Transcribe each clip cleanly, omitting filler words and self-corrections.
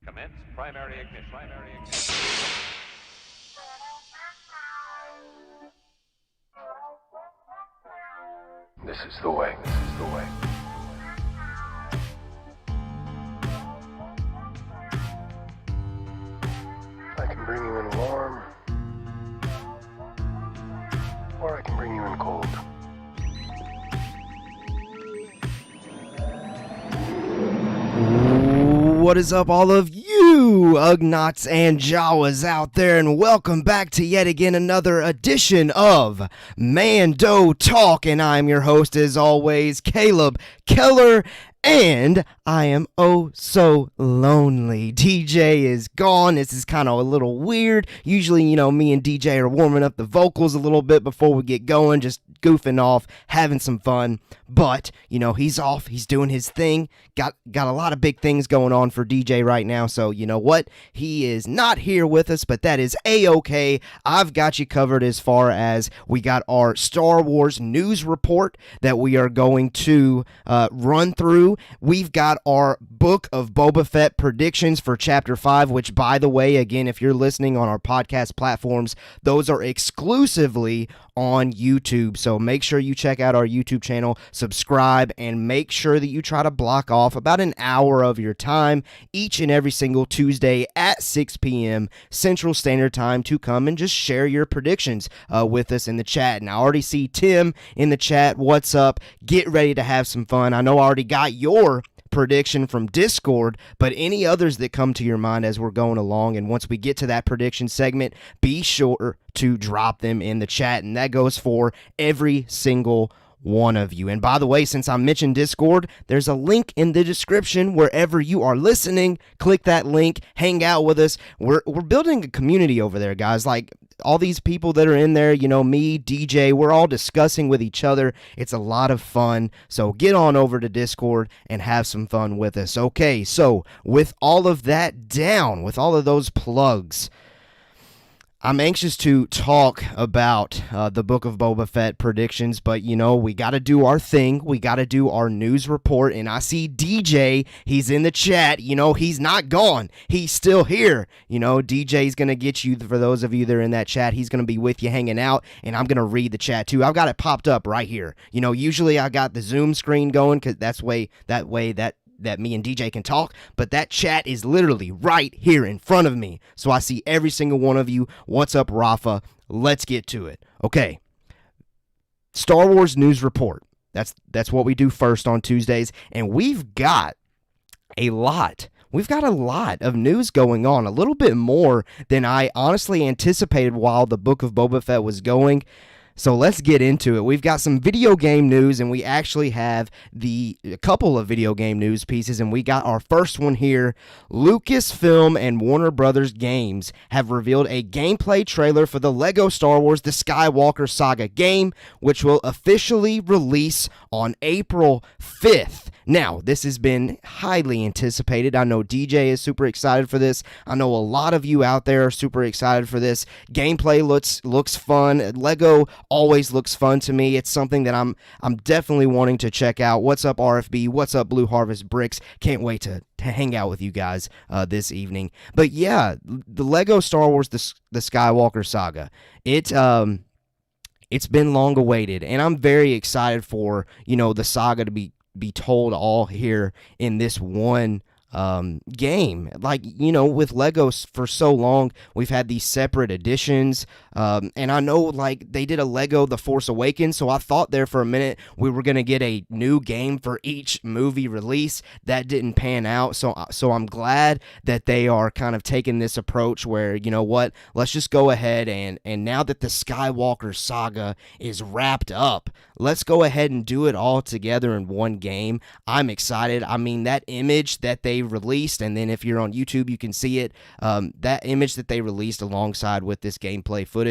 Commence primary ignition. This is the way. I can bring you in warm, or I can bring you in cold. What is up, all of you Ugnaughts and Jawas out there, and welcome back to yet again another edition of Mando Talk, and I'm your host, as always, Caleb Keller, and I am oh so lonely. DJ is gone. This is kind of a little weird. Usually, me and DJ are warming up the vocals a little bit before we get going, just goofing off, having some fun. But, he's off. He's doing his thing. Got a lot of big things going on for DJ right now. So, you know what? He is not here with us, but that is A-okay. I've got you covered as far as we got our Star Wars news report that we are going to run through. We've got our Book of Boba Fett predictions for Chapter 5, which, by the way, again, if you're listening on our podcast platforms, those are exclusively on YouTube. So make sure you check out our YouTube channel, subscribe, and make sure that you try to block off about an hour of your time each and every single Tuesday at 6 p.m. Central Standard Time to come and just share your predictions with us in the chat. And I already see Tim in the chat. What's up? Get ready to have some fun. I know I already got your prediction from Discord, but any others that come to your mind as we're going along, and once we get to that prediction segment, be sure to drop them in the chat, and that goes for every single one of you. And by the way, since I mentioned Discord, there's a link in the description wherever you are listening. Click that link, hang out with us. We're building a community over there, guys. Like, all these people that are in there, me, DJ, we're all discussing with each other. It's a lot of fun. So get on over to Discord and have some fun with us. Okay, so with all of that down, with all of those plugs, I'm anxious to talk about the Book of Boba Fett predictions, but, we got to do our thing. We got to do our news report, and I see DJ. He's in the chat. He's not gone. He's still here. DJ's going to get you, for those of you that are in that chat, he's going to be with you hanging out, and I'm going to read the chat, too. I've got it popped up right here. Usually I got the Zoom screen going, because that way that me and DJ can talk, but that chat is literally right here in front of me. So I see every single one of you. What's up, Rafa? Let's get to it. Okay. Star Wars news report. That's what we do first on Tuesdays, and we've got a lot. We've got a lot of news going on, a little bit more than I honestly anticipated while the Book of Boba Fett was going. So let's get into it. We've got some video game news, and we actually have a couple of video game news pieces, and we got our first one here. Lucasfilm and Warner Brothers Games have revealed a gameplay trailer for the LEGO Star Wars The Skywalker Saga game, which will officially release on April 5th. Now, this has been highly anticipated. I know DJ is super excited for this. I know a lot of you out there are super excited for this. Gameplay looks fun. LEGO always looks fun to me. It's something that I'm definitely wanting to check out. What's up, RFB? What's up, Blue Harvest Bricks? Can't wait to hang out with you guys this evening. But yeah, the LEGO Star Wars the Skywalker Saga. It's been long awaited, and I'm very excited for the saga to be told all here in this one game. Like, with Legos for so long, we've had these separate editions, and I know, like, they did a Lego The Force Awakens, so I thought there for a minute we were going to get a new game for each movie release. That didn't pan out, so I'm glad that they are kind of taking this approach where, let's just go ahead and now that the Skywalker saga is wrapped up, let's go ahead and do it all together in one game. I'm excited. I mean, that image that they released, and then if you're on YouTube, you can see it. That image that they released alongside with this gameplay footage,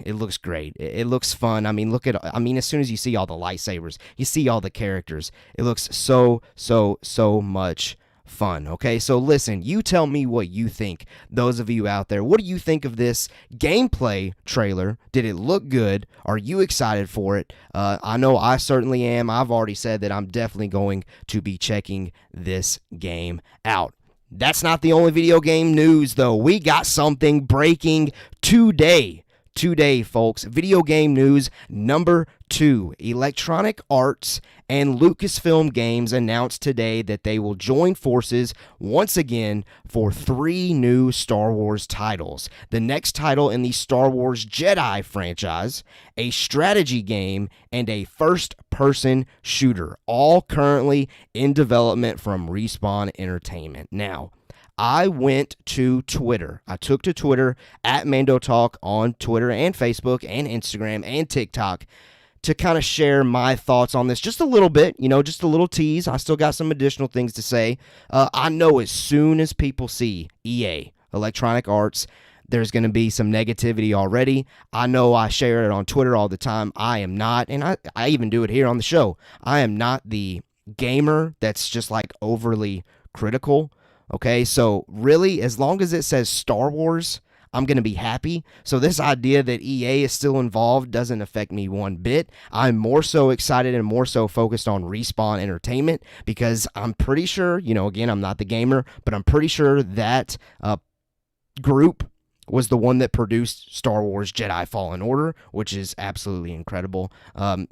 it looks great. It looks fun. I mean, as soon as you see all the lightsabers, you see all the characters, it looks so much fun. Okay, so listen, you tell me what you think. Those of you out there, what do you think of this gameplay trailer? Did it look good? Are you excited for it? I know I certainly am. I've already said that I'm definitely going to be checking this game out. That's not the only video game news, though. We got something breaking today. Today, folks. Video game news number 2. Electronic Arts and Lucasfilm Games announced today that they will join forces once again for 3 new Star Wars titles. The next title in the Star Wars Jedi franchise, a strategy game, and a first-person shooter, all currently in development from Respawn Entertainment. Now, I went to Twitter. I took to Twitter at Mando Talk on Twitter and Facebook and Instagram and TikTok to kind of share my thoughts on this just a little bit, just a little tease. I still got some additional things to say. I know as soon as people see EA, Electronic Arts, there's going to be some negativity already. I know I share it on Twitter all the time. I am not, and I even do it here on the show, I am not the gamer that's just like overly critical. Okay, so really, as long as it says Star Wars, I'm going to be happy. So this idea that EA is still involved doesn't affect me one bit. I'm more so excited and more so focused on Respawn Entertainment because I'm pretty sure, again, I'm not the gamer, but I'm pretty sure that group was the one that produced Star Wars Jedi Fallen Order, which is absolutely incredible. And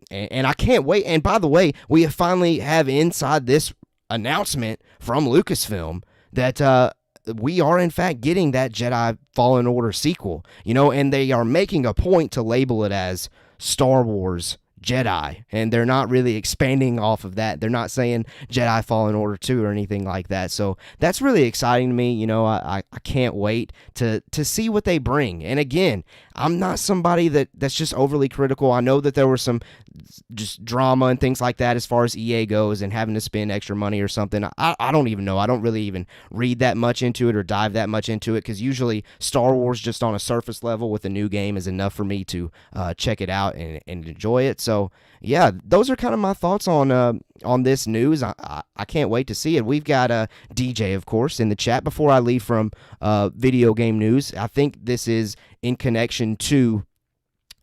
I can't wait. And by the way, we finally have inside this announcement from Lucasfilm that we are, in fact, getting that Jedi Fallen Order sequel, and they are making a point to label it as Star Wars Jedi, and they're not really expanding off of that. They're not saying Jedi Fallen Order 2 or anything like that, so that's really exciting to me. I can't wait to see what they bring. And again, I'm not somebody that's just overly critical. I know that there was some just drama and things like that as far as EA goes and having to spend extra money or something. I don't even know. I don't really even read that much into it or dive that much into it because usually Star Wars just on a surface level with a new game is enough for me to check it out and enjoy it. So yeah, those are kind of my thoughts on this news. I can't wait to see it. We've got DJ, of course, in the chat. Before I leave from video game news, I think this is in connection to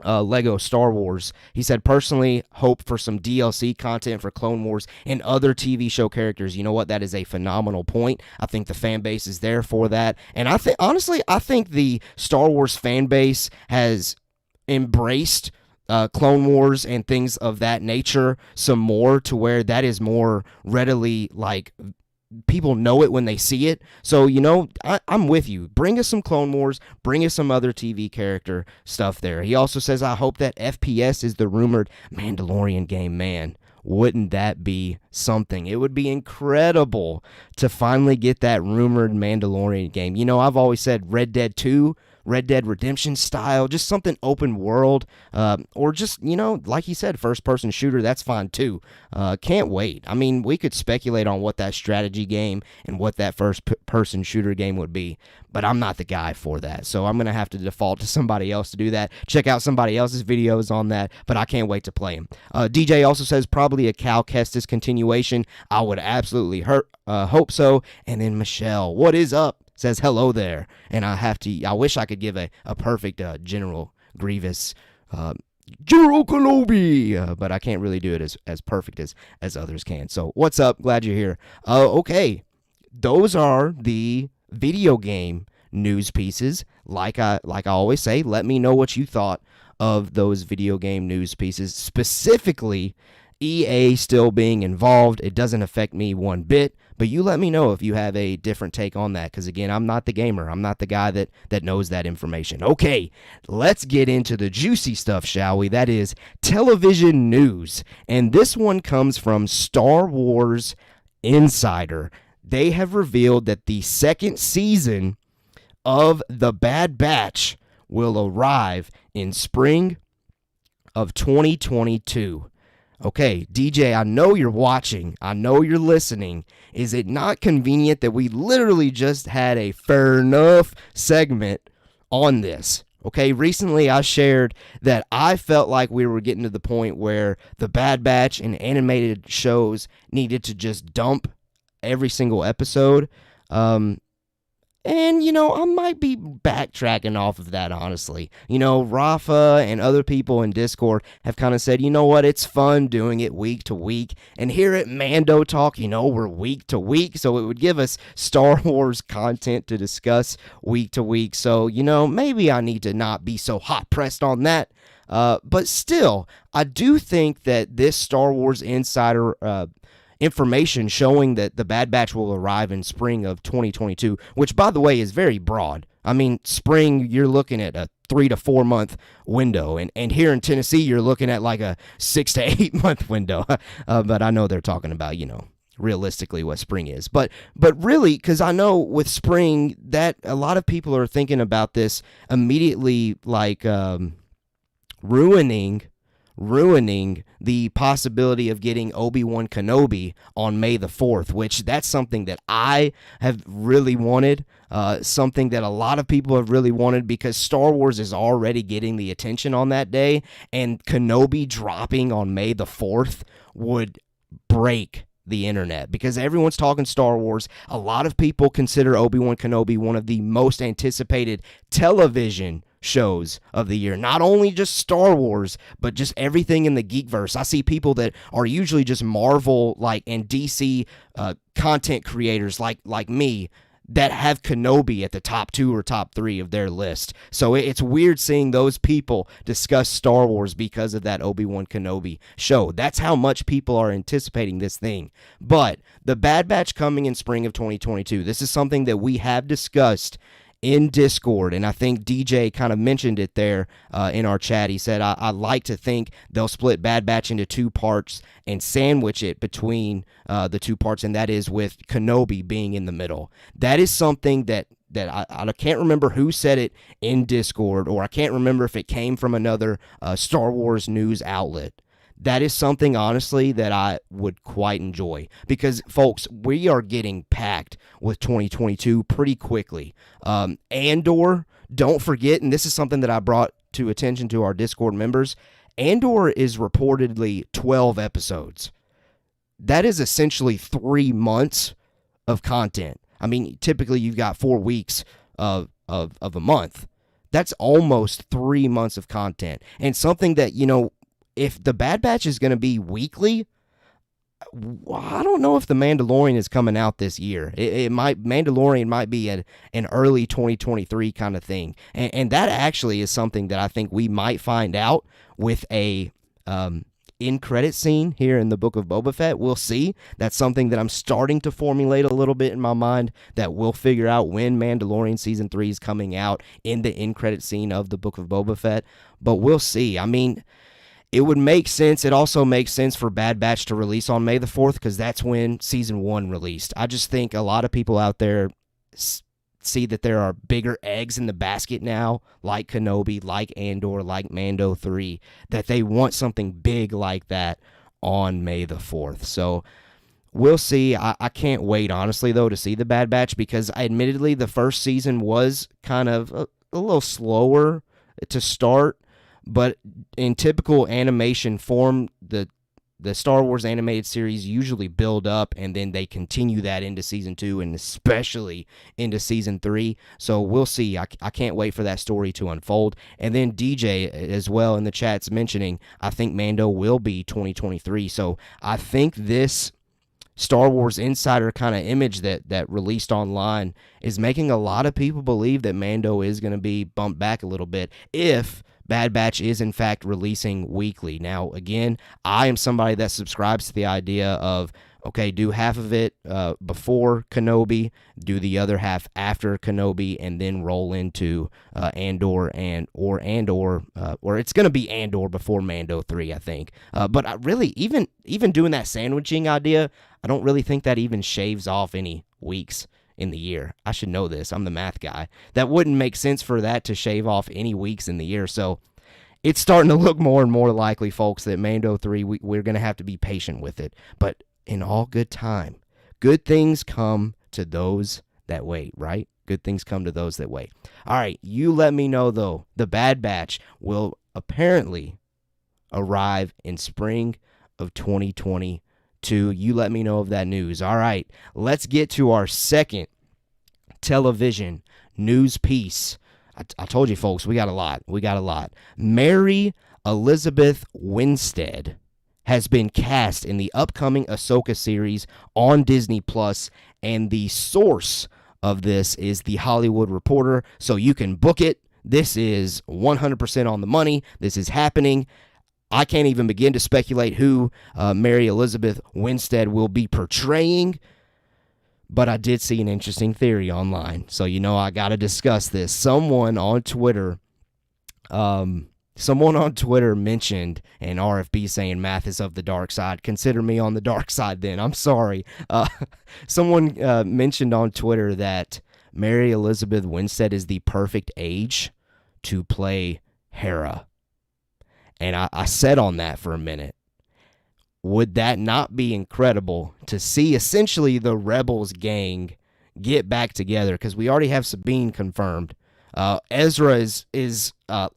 Lego Star Wars. He said, personally, hope for some DLC content for Clone Wars and other TV show characters. You know what? That is a phenomenal point. I think the fan base is there for that. And I think the Star Wars fan base has embraced Clone Wars and things of that nature some more to where that is more readily people know it when they see it. So, I'm with you. Bring us some Clone Wars. Bring us some other TV character stuff there. He also says, I hope that FPS is the rumored Mandalorian game. Man, wouldn't that be something? It would be incredible to finally get that rumored Mandalorian game. I've always said Red Dead 2, Red Dead Redemption style, just something open world, or just, like he said, first-person shooter, that's fine too. Can't wait. I mean, we could speculate on what that strategy game and what that first-person shooter game would be, but I'm not the guy for that, so I'm going to have to default to somebody else to do that. Check out somebody else's videos on that, but I can't wait to play him. DJ also says probably a Cal Kestis continuation. I would absolutely hope so. And then Michelle, what is up? Says hello there, and I wish I could give a perfect General Grievous, General Kenobi, but I can't really do it as perfect as others can. So what's up? Glad you're here. Okay, those are the video game news pieces. Like I always say, let me know what you thought of those video game news pieces, specifically EA still being involved. It doesn't affect me one bit, but you let me know if you have a different take on that, because again, I'm not the gamer. I'm not the guy that knows that information. Okay, let's get into the juicy stuff, shall we? That is television news, and this one comes from Star Wars Insider. They have revealed that the second season of The Bad Batch will arrive in spring of 2022. Okay, DJ, I know you're watching. I know you're listening. Is it not convenient that we literally just had a fair enough segment on this? Okay, recently I shared that I felt like we were getting to the point where the Bad Batch and animated shows needed to just dump every single episode. And, I might be backtracking off of that, honestly. Rafa and other people in Discord have kind of said, you know what, it's fun doing it week to week. And here at Mando Talk, we're week to week. So it would give us Star Wars content to discuss week to week. So, maybe I need to not be so hot pressed on that. But still, I do think that this Star Wars Insider information showing that the Bad Batch will arrive in spring of 2022, which, by the way, is very broad. I mean, spring, you're looking at a 3 to 4 month window, and here in Tennessee, you're looking at like a 6 to 8 month window. But I know they're talking about, realistically what spring is. But really, because I know with spring that a lot of people are thinking about this immediately, like ruining the possibility of getting Obi-Wan Kenobi on May the 4th, which that's something that I have really wanted, something that a lot of people have really wanted, because Star Wars is already getting the attention on that day, and Kenobi dropping on May the 4th would break the internet, because everyone's talking Star Wars. A lot of people consider Obi-Wan Kenobi one of the most anticipated television shows of the year. Not only just Star Wars, but just everything in the geekverse. I see people that are usually just Marvel and DC content creators like me that have Kenobi at the top 2 or top 3 of their list. So it's weird seeing those people discuss Star Wars because of that Obi-Wan Kenobi show. That's how much people are anticipating this thing. But the Bad Batch coming in spring of 2022, this is something that we have discussed in Discord, and I think DJ kind of mentioned it there in our chat. He said, I like to think they'll split Bad Batch into 2 parts and sandwich it between the 2 parts, and that is with Kenobi being in the middle. That is something that I can't remember who said it in Discord, or I can't remember if it came from another Star Wars news outlet. That is something, honestly, that I would quite enjoy, because, folks, we are getting packed with 2022 pretty quickly. Andor, don't forget, and this is something that I brought to attention to our Discord members, Andor is reportedly 12 episodes. That is essentially 3 months of content. I mean, typically you've got 4 weeks of a month. That's almost 3 months of content. And something that, if the Bad Batch is going to be weekly, I don't know if The Mandalorian is coming out this year. Mandalorian might be an early 2023 kind of thing. And that actually is something that I think we might find out with a in-credit scene here in the Book of Boba Fett. We'll see. That's something that I'm starting to formulate a little bit in my mind, that we'll figure out when Mandalorian Season 3 is coming out in the in-credit scene of the Book of Boba Fett. But we'll see. I mean, it would make sense. It also makes sense for Bad Batch to release on May the 4th, because that's when Season 1 released. I just think a lot of people out there see that there are bigger eggs in the basket now, like Kenobi, like Andor, like Mando 3, that they want something big like that on May the 4th. So we'll see. I can't wait, honestly, though, to see the Bad Batch, because admittedly the first season was kind of a little slower to start. But in typical animation form, the Star Wars animated series usually build up, and then they continue that into Season 2 and especially into Season 3. So we'll see. I can't wait for that story to unfold. And then DJ as well in the chat's mentioning, I think Mando will be 2023. So I think this Star Wars Insider kind of image that released online is making a lot of people believe that Mando is going to be bumped back a little bit if Bad Batch is, in fact, releasing weekly. Now, again, I am somebody that subscribes to the idea of, okay, do half of it before Kenobi, do the other half after Kenobi, and then roll into Andor, or it's going to be Andor before Mando 3, I think. But I really, even doing that sandwiching idea, I don't really think that even shaves off any weeks in the year. I should know this. I'm the math guy. That wouldn't make sense for that to shave off any weeks in the year. So it's starting to look more and more likely, folks, that Mando 3, we're going to have to be patient with it. But in all good time, good things come to those that wait, right? Good things come to those that wait. All right, you let me know, though. The Bad Batch will apparently arrive in spring of 2022. You let me know of that news. All right, let's get to our second television news piece. I told you, folks, we got a lot. Mary Elizabeth Winstead has been cast in the upcoming Ahsoka series on Disney Plus, and the source of this is The Hollywood Reporter, so you can book it. This is 100% on the money. This is happening. I can't even begin to speculate who Mary Elizabeth Winstead will be portraying, but I did see an interesting theory online, so I got to discuss this. Someone on Twitter mentioned an RFB saying math is of the dark side. Consider me on the dark side then. I'm sorry. Someone mentioned on Twitter that Mary Elizabeth Winstead is the perfect age to play Hera. And I sat on that for a minute. Would that not be incredible to see essentially the Rebels gang get back together? Because we already have Sabine confirmed. Ezra is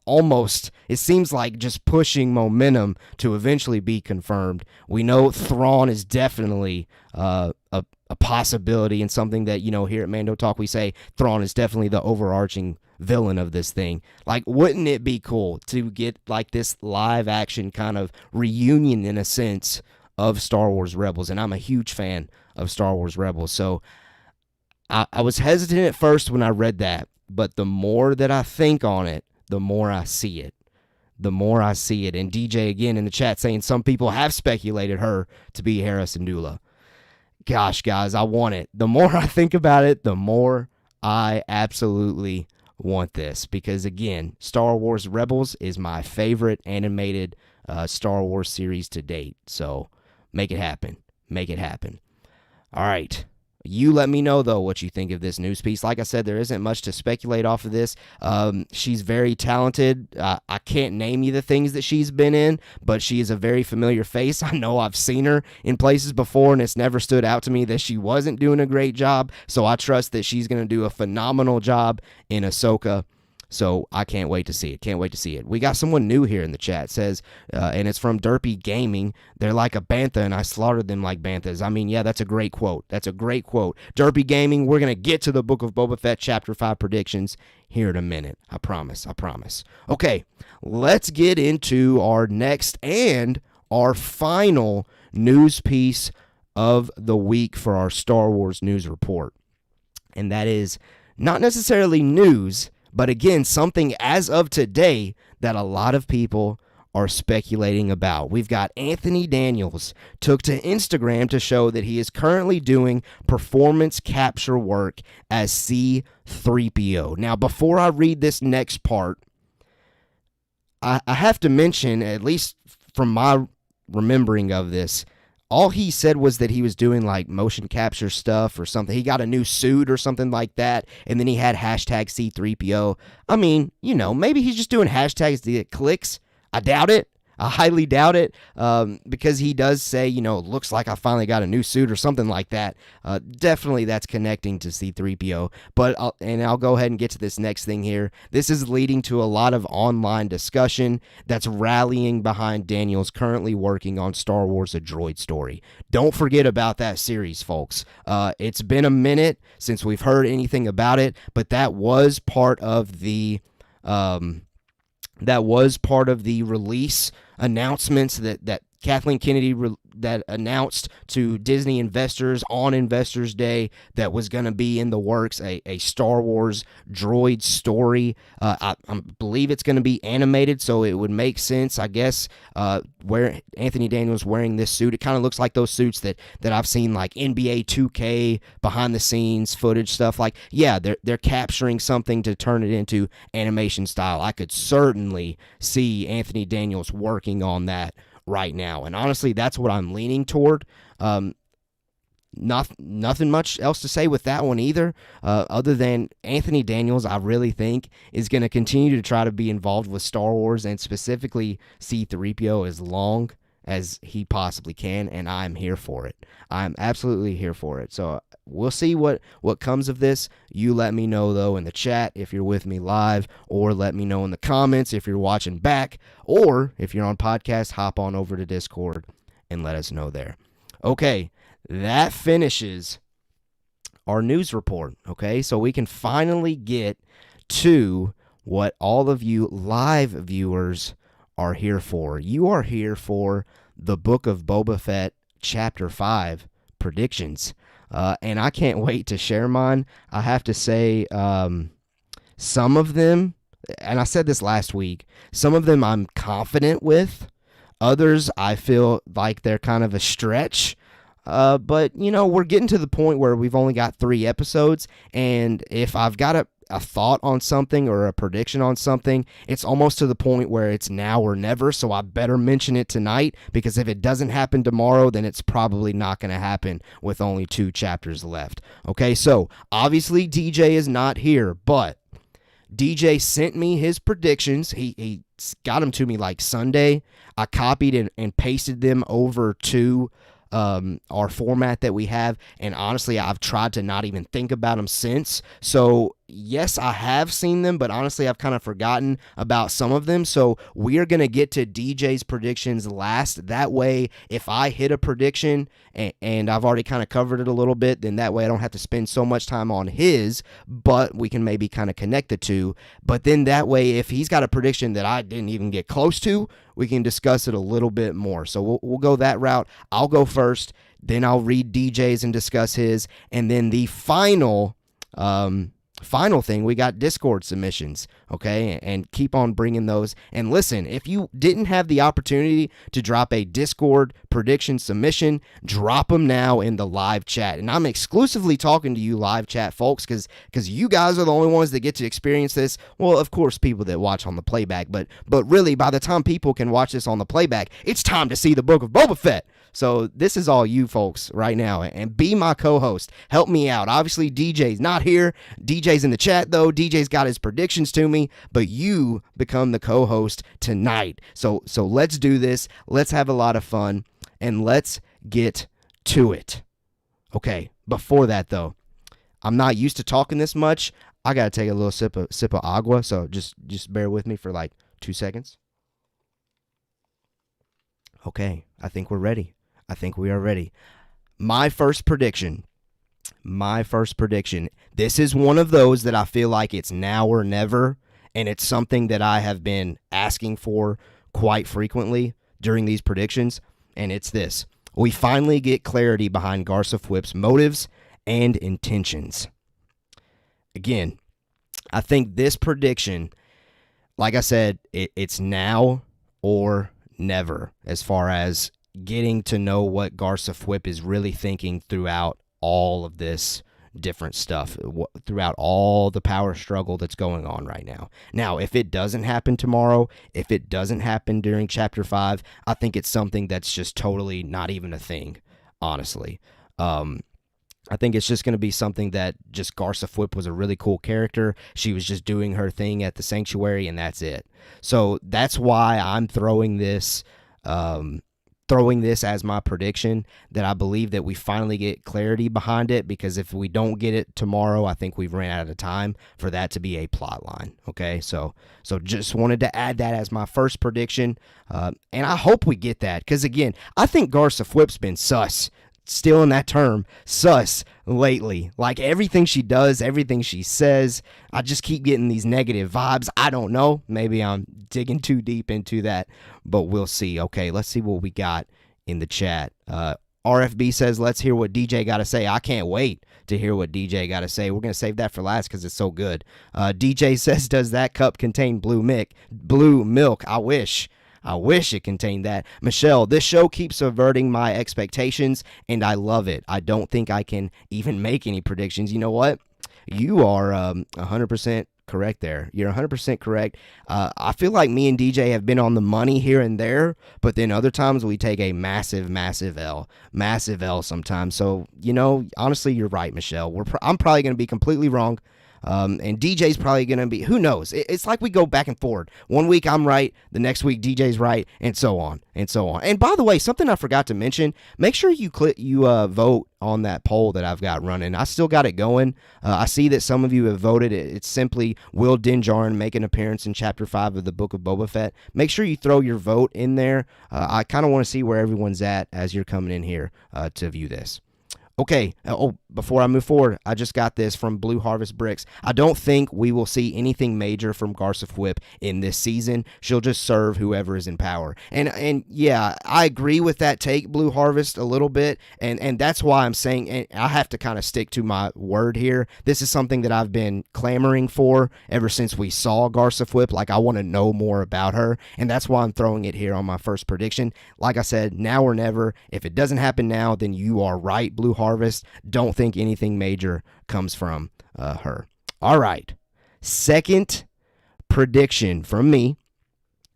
almost, it seems like, just pushing momentum to eventually be confirmed. We know Thrawn is definitely a possibility, and something that, here at Mando Talk we say Thrawn is definitely the overarching villain of this thing. Like, wouldn't it be cool to get like this live action kind of reunion, in a sense, of Star Wars Rebels? And I'm a huge fan of Star Wars Rebels, so I was hesitant at first when I read that, but the more that I think on it, the more I see it. And DJ again in the chat saying some people have speculated her to be Hera Syndulla. Gosh, guys, I want it. The more I think about it, the more I absolutely want this. Because, again, Star Wars Rebels is my favorite animated Star Wars series to date. So make it happen. All right. You let me know, though, what you think of this news piece. Like I said, there isn't much to speculate off of this. She's very talented. I can't name you the things that she's been in, but she is a very familiar face. I know I've seen her in places before, and it's never stood out to me that she wasn't doing a great job. So I trust that she's going to do a phenomenal job in Ahsoka. So I can't wait to see it. We got someone new here in the chat. Says, and it's from Derpy Gaming. They're like a bantha, and I slaughtered them like banthas. I mean, yeah, that's a great quote. Derpy Gaming, we're going to get to the Book of Boba Fett Chapter 5 predictions here in a minute. I promise. Okay, let's get into our next and our final news piece of the week for our Star Wars news report. And that is not necessarily news, but again, something as of today that a lot of people are speculating about. We've got Anthony Daniels took to Instagram to show that he is currently doing performance capture work as C-3PO. Now, before I read this next part, I have to mention, at least from my remembering of this, all he said was that he was doing like motion capture stuff or something. He got a new suit or something like that, and then he had hashtag C3PO. I mean, maybe he's just doing hashtags to get clicks. I doubt it. I highly doubt it, because he does say, looks like I finally got a new suit or something like that. Definitely that's connecting to C-3PO. But I'll go ahead and get to this next thing here. This is leading to a lot of online discussion that's rallying behind Daniels currently working on Star Wars A Droid Story. Don't forget about that series, folks. It's been a minute since we've heard anything about it, but that was part of the release announcements that Kathleen Kennedy that announced to Disney investors on Investors Day that was going to be in the works, a Star Wars droid story. I believe it's going to be animated, so it would make sense, I guess, where Anthony Daniels wearing this suit. It kind of looks like those suits that I've seen, like NBA 2K behind the scenes footage stuff. Like, yeah, they're capturing something to turn it into animation style. I could certainly see Anthony Daniels working on that right now, and honestly, that's what I'm leaning toward. Nothing much else to say with that one either, other than Anthony Daniels, I really think, is going to continue to try to be involved with Star Wars and specifically C-3PO as long as he possibly can, and I'm here for it. I'm absolutely here for it. So we'll see what comes of this. You let me know, though, in the chat if you're with me live, or let me know in the comments if you're watching back, or if you're on podcast, hop on over to Discord and let us know there. Okay, that finishes our news report, okay? So we can finally get to what all of you live viewers are here for. You are here for the Book of Boba Fett Chapter 5 predictions. And I can't wait to share mine. I have to say, some of them, and I said this last week, some of them I'm confident with. Others I feel like they're kind of a stretch. But, we're getting to the point where we've only got 3 episodes, and if I've got a thought on something or a prediction on something, it's almost to the point where it's now or never, so I better mention it tonight, because if it doesn't happen tomorrow, then it's probably not going to happen with only 2 chapters left. Okay, so obviously DJ is not here, but DJ sent me his predictions. He got them to me like Sunday. I copied and pasted them over to our format that we have, and honestly I've tried to not even think about them since. So yes, I have seen them, but honestly I've kind of forgotten about some of them. So we are going to get to DJ's predictions last. That way if I hit a prediction and I've already kind of covered it a little bit, then that way I don't have to spend so much time on his, but we can maybe kind of connect the two. But then that way if he's got a prediction that I didn't even get close to, we can discuss it a little bit more. So we'll go that route. I'll go first, then I'll read DJ's and discuss his, and then the final thing, we got Discord submissions, okay? And keep on bringing those. And listen, if you didn't have the opportunity to drop a Discord prediction submission, drop them now in the live chat. And I'm exclusively talking to you live chat folks, because you guys are the only ones that get to experience this. Well, of course, people that watch on the playback, but really, by the time people can watch this on the playback, it's time to see the Book of Boba Fett. So this is all you folks right now, and be my co-host. Help me out. Obviously, DJ's not here. DJ's in the chat, though. DJ's got his predictions to me, but you become the co-host tonight. So let's do this. Let's have a lot of fun, and let's get to it. Okay, before that, though, I'm not used to talking this much. I got to take a little sip of agua, so just bear with me for like 2 seconds. Okay, I think we're ready. I think we are ready. My first prediction. This is one of those that I feel like it's now or never, and it's something that I have been asking for quite frequently during these predictions, and it's this. We finally get clarity behind Garsa Fwip's motives and intentions. Again, I think this prediction, like I said, it's now or never as far as getting to know what Garsa Fwip is really thinking throughout all of this different stuff, throughout all the power struggle that's going on right now. Now, if it doesn't happen tomorrow, if it doesn't happen during Chapter 5, I think it's something that's just totally not even a thing, honestly. I think it's just going to be something that just Garsa Fwip was a really cool character. She was just doing her thing at the sanctuary, and that's it. So that's why I'm throwing this as my prediction, that I believe that we finally get clarity behind it, because if we don't get it tomorrow, I think we've ran out of time for that to be a plot line. Okay, so just wanted to add that as my first prediction, and I hope we get that, because again, I think Garsa Fwip's been sus, stealing that term, sus, lately. Like everything she does, everything she says, I just keep getting these negative vibes. I don't know. Maybe I'm digging too deep into that, but we'll see. Okay, let's see what we got in the chat. RFB says, let's hear what DJ got to say. I can't wait to hear what DJ got to say. We're going to save that for last because it's so good. DJ says, does that cup contain blue milk? I wish it contained that. Michelle, this show keeps subverting my expectations, and I love it. I don't think I can even make any predictions. You know what? You are 100% correct there. You're 100% correct. I feel like me and DJ have been on the money here and there, but then other times we take a massive L. Massive L sometimes. So, honestly, you're right, Michelle. I'm probably going to be completely wrong. And DJ's probably going to be, who knows? It's like we go back and forward. One week I'm right, the next week DJ's right, and so on, and so on. And by the way, something I forgot to mention, make sure you vote on that poll that I've got running. I still got it going. I see that some of you have voted. It's simply, will Din Djarin make an appearance in Chapter 5 of the Book of Boba Fett? Make sure you throw your vote in there. I kind of want to see where everyone's at as you're coming in here to view this. Okay. Oh, before I move forward, I just got this from Blue Harvest Bricks. I don't think we will see anything major from Garsa Fwip in this season. She'll just serve whoever is in power. And yeah, I agree with that take, Blue Harvest, a little bit. And that's why I'm saying, and I have to kind of stick to my word here. This is something that I've been clamoring for ever since we saw Garsa Fwip. Like, I want to know more about her. And that's why I'm throwing it here on my first prediction. Like I said, now or never. If it doesn't happen now, then you are right, Blue Harvest. Don't think anything major comes from her. All right. Second prediction from me.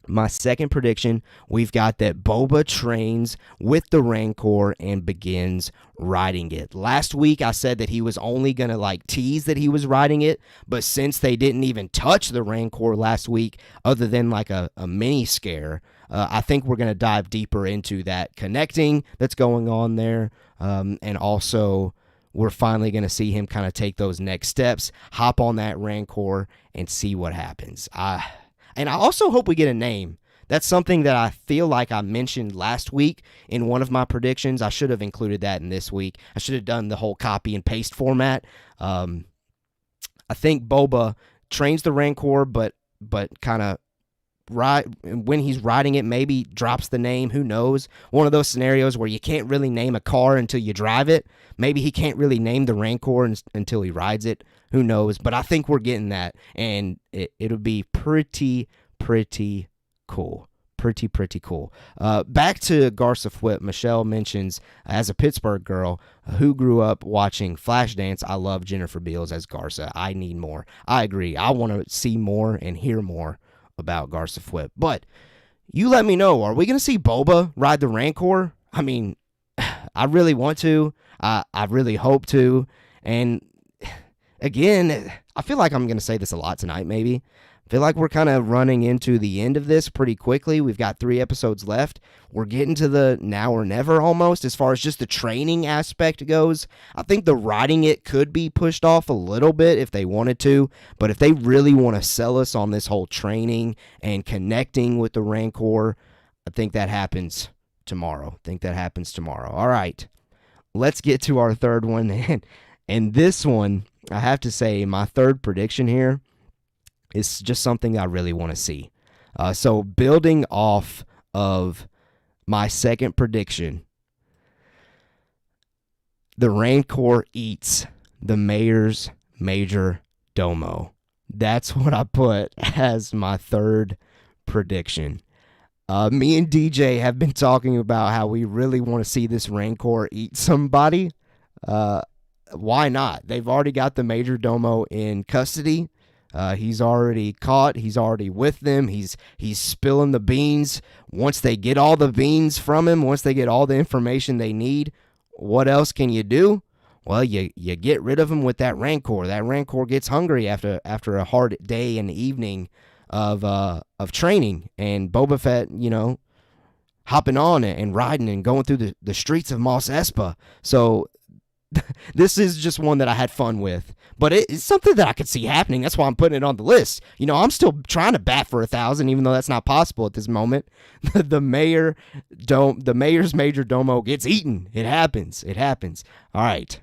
My second prediction, we've got that Boba trains with the Rancor and begins riding it. Last week, I said that he was only going to like tease that he was riding it, but since they didn't even touch the Rancor last week, other than like a mini scare, I think we're going to dive deeper into that connecting that's going on there, and also we're finally going to see him kind of take those next steps, hop on that Rancor, and see what happens. And I also hope we get a name. That's something that I feel like I mentioned last week in one of my predictions. I should have included that in this week. I should have done the whole copy and paste format. I think Boba trains the Rancor, but kind of when he's riding it, maybe drops the name. Who knows? One of those scenarios where you can't really name a car until you drive it. Maybe he can't really name the Rancor until he rides it. Who knows? But I think we're getting that, and it'll be pretty cool. Pretty cool. Back to Garsa Fwip. Michelle mentions, as a Pittsburgh girl who grew up watching Flashdance, I love Jennifer Beals as Garsa. I need more. I agree. I want to see more and hear more about Garsa Fwip. But you let me know, are we going to see Boba ride the Rancor? I mean, I really want to. I really hope to. And again, I feel like I'm going to say this a lot tonight, maybe. I feel like we're kind of running into the end of this pretty quickly. We've got 3 episodes left. We're getting to the now or never almost as far as just the training aspect goes. I think the riding it could be pushed off a little bit if they wanted to, but if they really want to sell us on this whole training and connecting with the Rancor, I think that happens tomorrow. All right, let's get to our third one. And this one, I have to say, my third prediction here is just something I really want to see. So building off of my second prediction, the Rancor eats the mayor's major domo. That's what I put as my third prediction. Me and DJ have been talking about how we really want to see this Rancor eat somebody. Why not? They've already got the major domo in custody. He's already caught. He's already with them. He's spilling the beans. Once they get all the beans from him, once they get all the information they need, what else can you do? Well, you get rid of him with that Rancor. That Rancor gets hungry after a hard day and evening of training, and Boba Fett, hopping on it and riding and going through the streets of Mos Espa. So this is just one that I had fun with, but it's something that I could see happening. That's why I'm putting it on the list. I'm still trying to bat for 1,000, even though that's not possible at this moment. The mayor's major domo gets eaten. It happens. All right.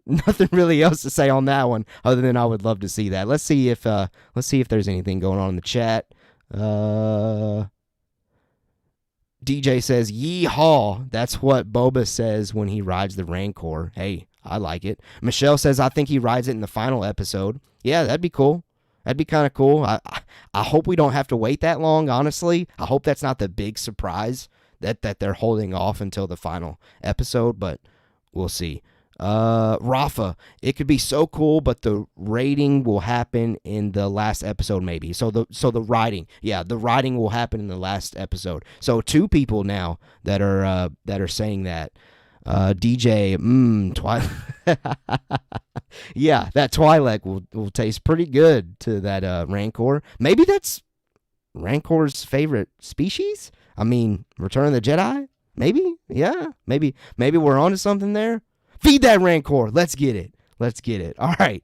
Nothing really else to say on that one, other than I would love to see that. Let's see if there's anything going on in the chat. DJ says, yeehaw. That's what Boba says when he rides the Rancor. Hey, I like it. Michelle says, I think he rides it in the final episode. Yeah, that'd be cool. That'd be kind of cool. I hope we don't have to wait that long, honestly. I hope that's not the big surprise that they're holding off until the final episode, but we'll see. Rafa, it could be so cool, but the rating will happen in the last episode, maybe. So the writing, the writing will happen in the last episode. So 2 people now that are saying that. DJ, Twilight. Yeah, that Twi'lek will taste pretty good to that Rancor. Maybe that's Rancor's favorite species. I mean, Return of the Jedi. Maybe, yeah, maybe we're onto something there. Feed that Rancor. Let's get it. All right.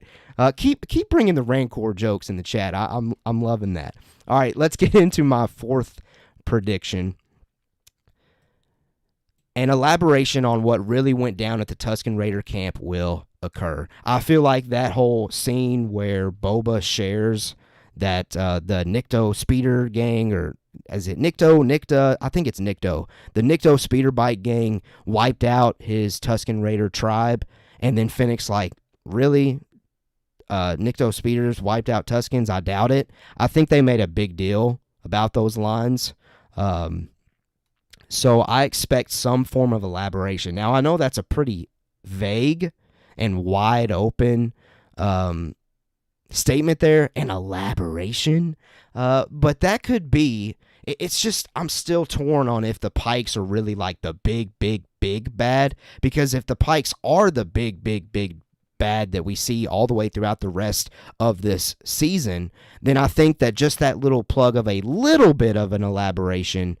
Keep bringing the Rancor jokes in the chat. I'm loving that. All right. Let's get into my fourth prediction. an elaboration on what really went down at the Tusken Raider camp will occur. I feel like that whole scene where Boba shares that the Nikto speeder gang, or is it Nikta? I think it's Nikto. The Nikto speeder bike gang wiped out his Tusken Raider tribe, and then Fennec's like, really? Nikto speeders wiped out Tuskens? I doubt it. I think they made a big deal about those lines. So I expect some form of elaboration. Now, I know that's a pretty vague and wide open statement there, an elaboration. But that could be, it's just, I'm still torn on if the Pikes are really like the big bad. Because if the Pikes are the big bad that we see all the way throughout the rest of this season, then I think that just that little plug of a little bit of an elaboration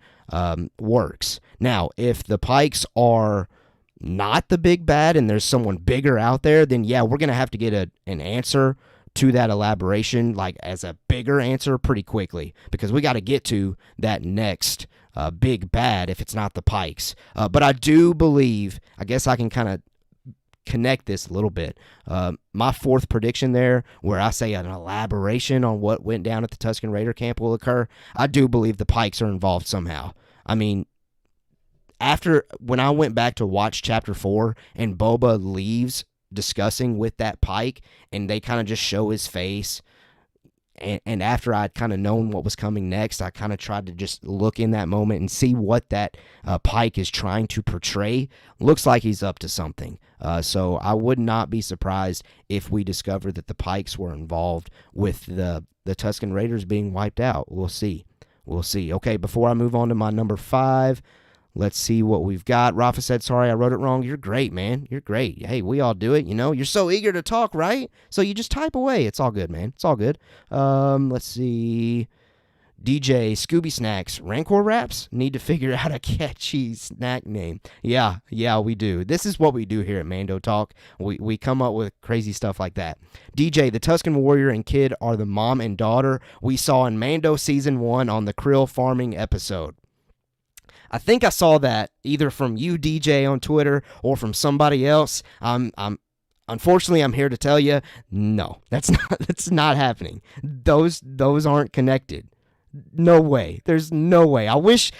works. Now, if the Pikes are not the big bad and there's someone bigger out there, then yeah, we're going to have to get an answer to that elaboration, like as a bigger answer pretty quickly, because we got to get to that next big bad if it's not the Pikes. But I do believe, I guess I can kind of connect this a little bit. My fourth prediction there, where I say an elaboration on what went down at the Tusken Raider camp will occur, I do believe the Pikes are involved somehow. I mean, when I went back to watch Chapter 4 and Boba leaves discussing with that Pike, and they kind of just show his face, and after I'd kind of known what was coming next, I kind of tried to just look in that moment and see what that Pike is trying to portray. Looks like he's up to something. So I would not be surprised if we discover that the Pikes were involved with the Tusken Raiders being wiped out. We'll see. Okay, before I move on to my number 5, let's see what we've got. Rafa said, sorry, I wrote it wrong. You're great, man. You're great. Hey, we all do it, you know. You're so eager to talk, right? So you just type away. It's all good, man. It's all good. Let's see. DJ Scooby Snacks. Rancor Raps? Need to figure out a catchy snack name. Yeah, we do. This is what we do here at Mando Talk. We come up with crazy stuff like that. DJ, the Tusken Warrior and Kid are the mom and daughter we saw in Mando Season 1 on the krill farming episode. I think I saw that either from you, DJ, on Twitter, or from somebody else. Unfortunately, I'm here to tell you, no, that's not happening. Those aren't connected. No way. There's no way. I wish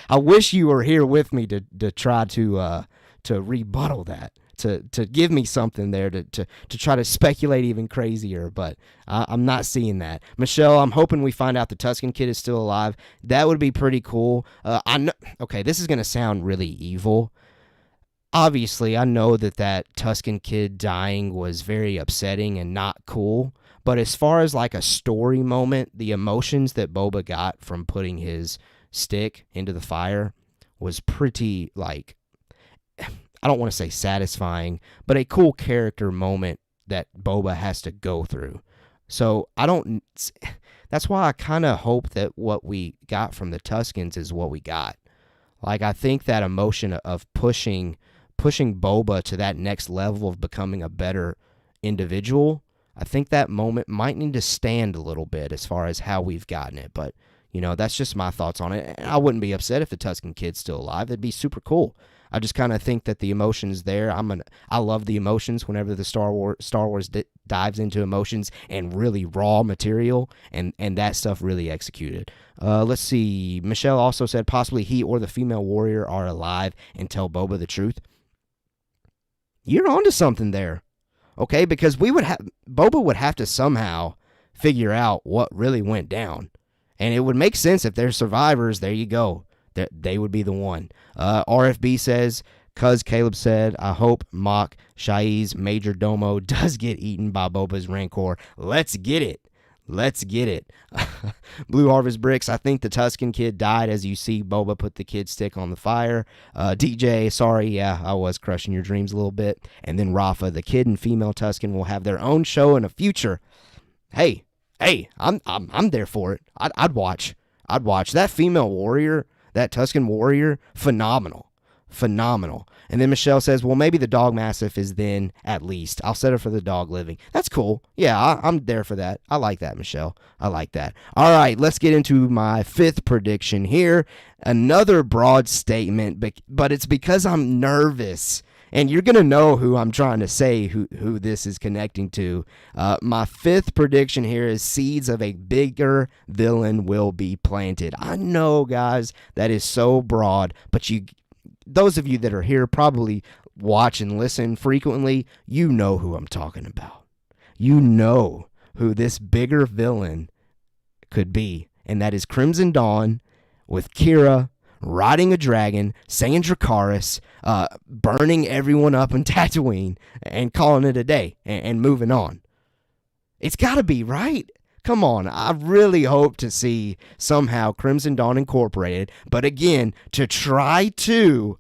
you were here with me to try to rebuttal that. To give me something there to try to speculate even crazier, but I'm not seeing that. Michelle, I'm hoping we find out the Tusken Kid is still alive. That would be pretty cool. I know. Okay, this is gonna sound really evil. Obviously, I know that Tusken Kid dying was very upsetting and not cool. But as far as like a story moment, the emotions that Boba got from putting his stick into the fire was pretty, like, I don't want to say satisfying, but a cool character moment that Boba has to go through. So that's why I kind of hope that what we got from the Tuskens is what we got. Like, I think that emotion of pushing Boba to that next level of becoming a better individual, I think that moment might need to stand a little bit as far as how we've gotten it. But, you know, that's just my thoughts on it. And I wouldn't be upset if the Tusken Kid's still alive. It'd be super cool. I just kind of think that the emotions there, I love the emotions whenever the Star Wars dives into emotions and really raw material, and that stuff really executed. Let's see. Michelle also said possibly he or the female warrior are alive and tell Boba the truth. You're onto something there, okay? Because Boba would have to somehow figure out what really went down, and it would make sense if they're survivors. There you go. They would be the one. RFB says, cuz Caleb said, I hope Mach Shai's Major Domo does get eaten by Boba's Rancor. Let's get it. Blue Harvest Bricks, I think the Tusken Kid died as you see Boba put the kid stick on the fire. DJ, sorry, yeah, I was crushing your dreams a little bit. And then Rafa, the kid and female Tusken will have their own show in the future. Hey, I'm there for it. I'd watch that female warrior. That Tusken warrior, phenomenal. phenomenal. And then Michelle says, well, maybe the dog mastiff is then at least. I'll settle for the dog living. That's cool. Yeah, I'm there for that. I like that, Michelle. I like that. All right, let's get into my fifth prediction here. Another broad statement, but it's because I'm nervous. And you're going to know who I'm trying to say, who this is connecting to. My fifth prediction here is seeds of a bigger villain will be planted. I know, guys, that is so broad, but those of you that are here probably watch and listen frequently, you know who I'm talking about. You know who this bigger villain could be, and that is Crimson Dawn with Kira riding a dragon, saying Dracarys, burning everyone up on Tatooine and calling it a day and moving on. It's got to be, right? Come on, I really hope to see somehow Crimson Dawn Incorporated, but again, to try to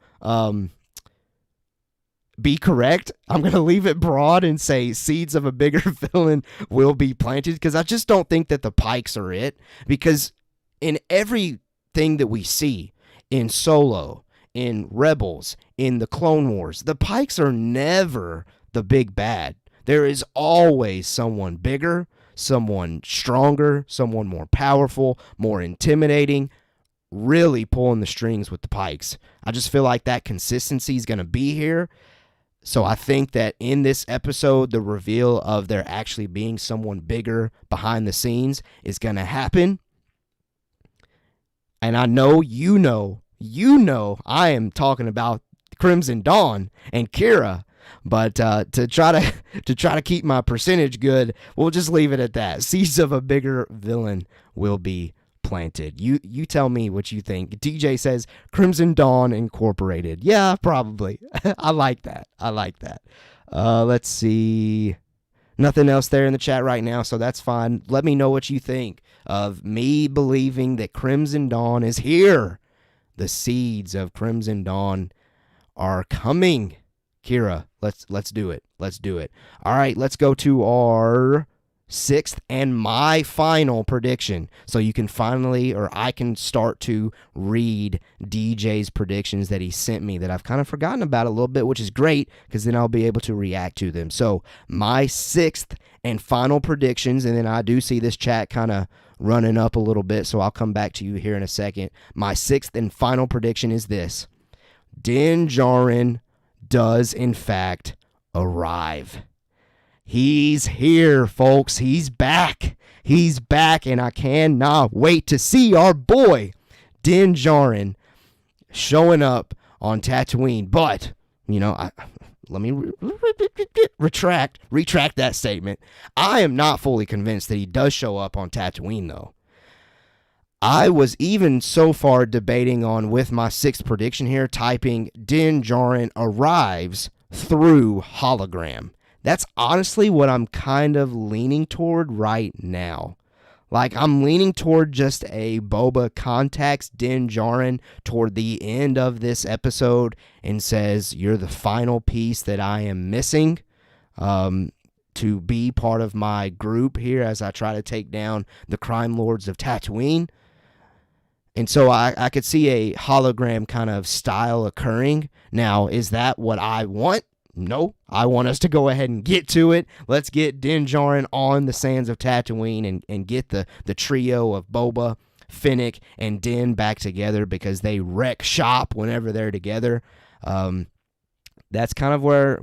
be correct, I'm going to leave it broad and say seeds of a bigger villain will be planted, because I just don't think that the Pikes are it, because in everything that we see, in Solo, in Rebels, in the Clone Wars, the Pikes are never the big bad. There is always someone bigger, someone stronger, someone more powerful, more intimidating, really pulling the strings with the Pikes. I just feel like that consistency is going to be here. So I think that in this episode, the reveal of there actually being someone bigger behind the scenes is going to happen. And I know you know I am talking about Crimson Dawn and Kira. But to try to keep my percentage good, we'll just leave it at that. Seeds of a bigger villain will be planted. You tell me what you think. DJ says Crimson Dawn Incorporated. Yeah, probably. I like that. Let's see. Nothing else there in the chat right now, so that's fine. Let me know what you think of me believing that Crimson Dawn is here. The seeds of Crimson Dawn are coming. Kira, let's do it. All right, let's go to our sixth and my final prediction. So you can finally, or I can start to read DJ's predictions that he sent me that I've kind of forgotten about a little bit, which is great because then I'll be able to react to them. So my sixth and final predictions, and then I do see this chat kind of running up a little bit, so I'll come back to you here in a second. My sixth and final prediction is this. Din Djarin does in fact arrive. He's here, folks. He's back, and I cannot wait to see our boy Din Djarin showing up on Tatooine. But let me retract that statement. I am not fully convinced that he does show up on Tatooine, though. I was even so far debating on, with my sixth prediction here, typing Din Djarin arrives through hologram. That's honestly what I'm kind of leaning toward right now. Like, I'm leaning toward just a Boba contacts Din Djarin toward the end of this episode and says, you're the final piece that I am missing to be part of my group here as I try to take down the crime lords of Tatooine. And so I could see a hologram kind of style occurring. Now, is that what I want? No, I want us to go ahead and get to it. Let's get Din Djarin on the sands of Tatooine and get the trio of Boba, Fennec, and Din back together because they wreck shop whenever they're together. That's kind of where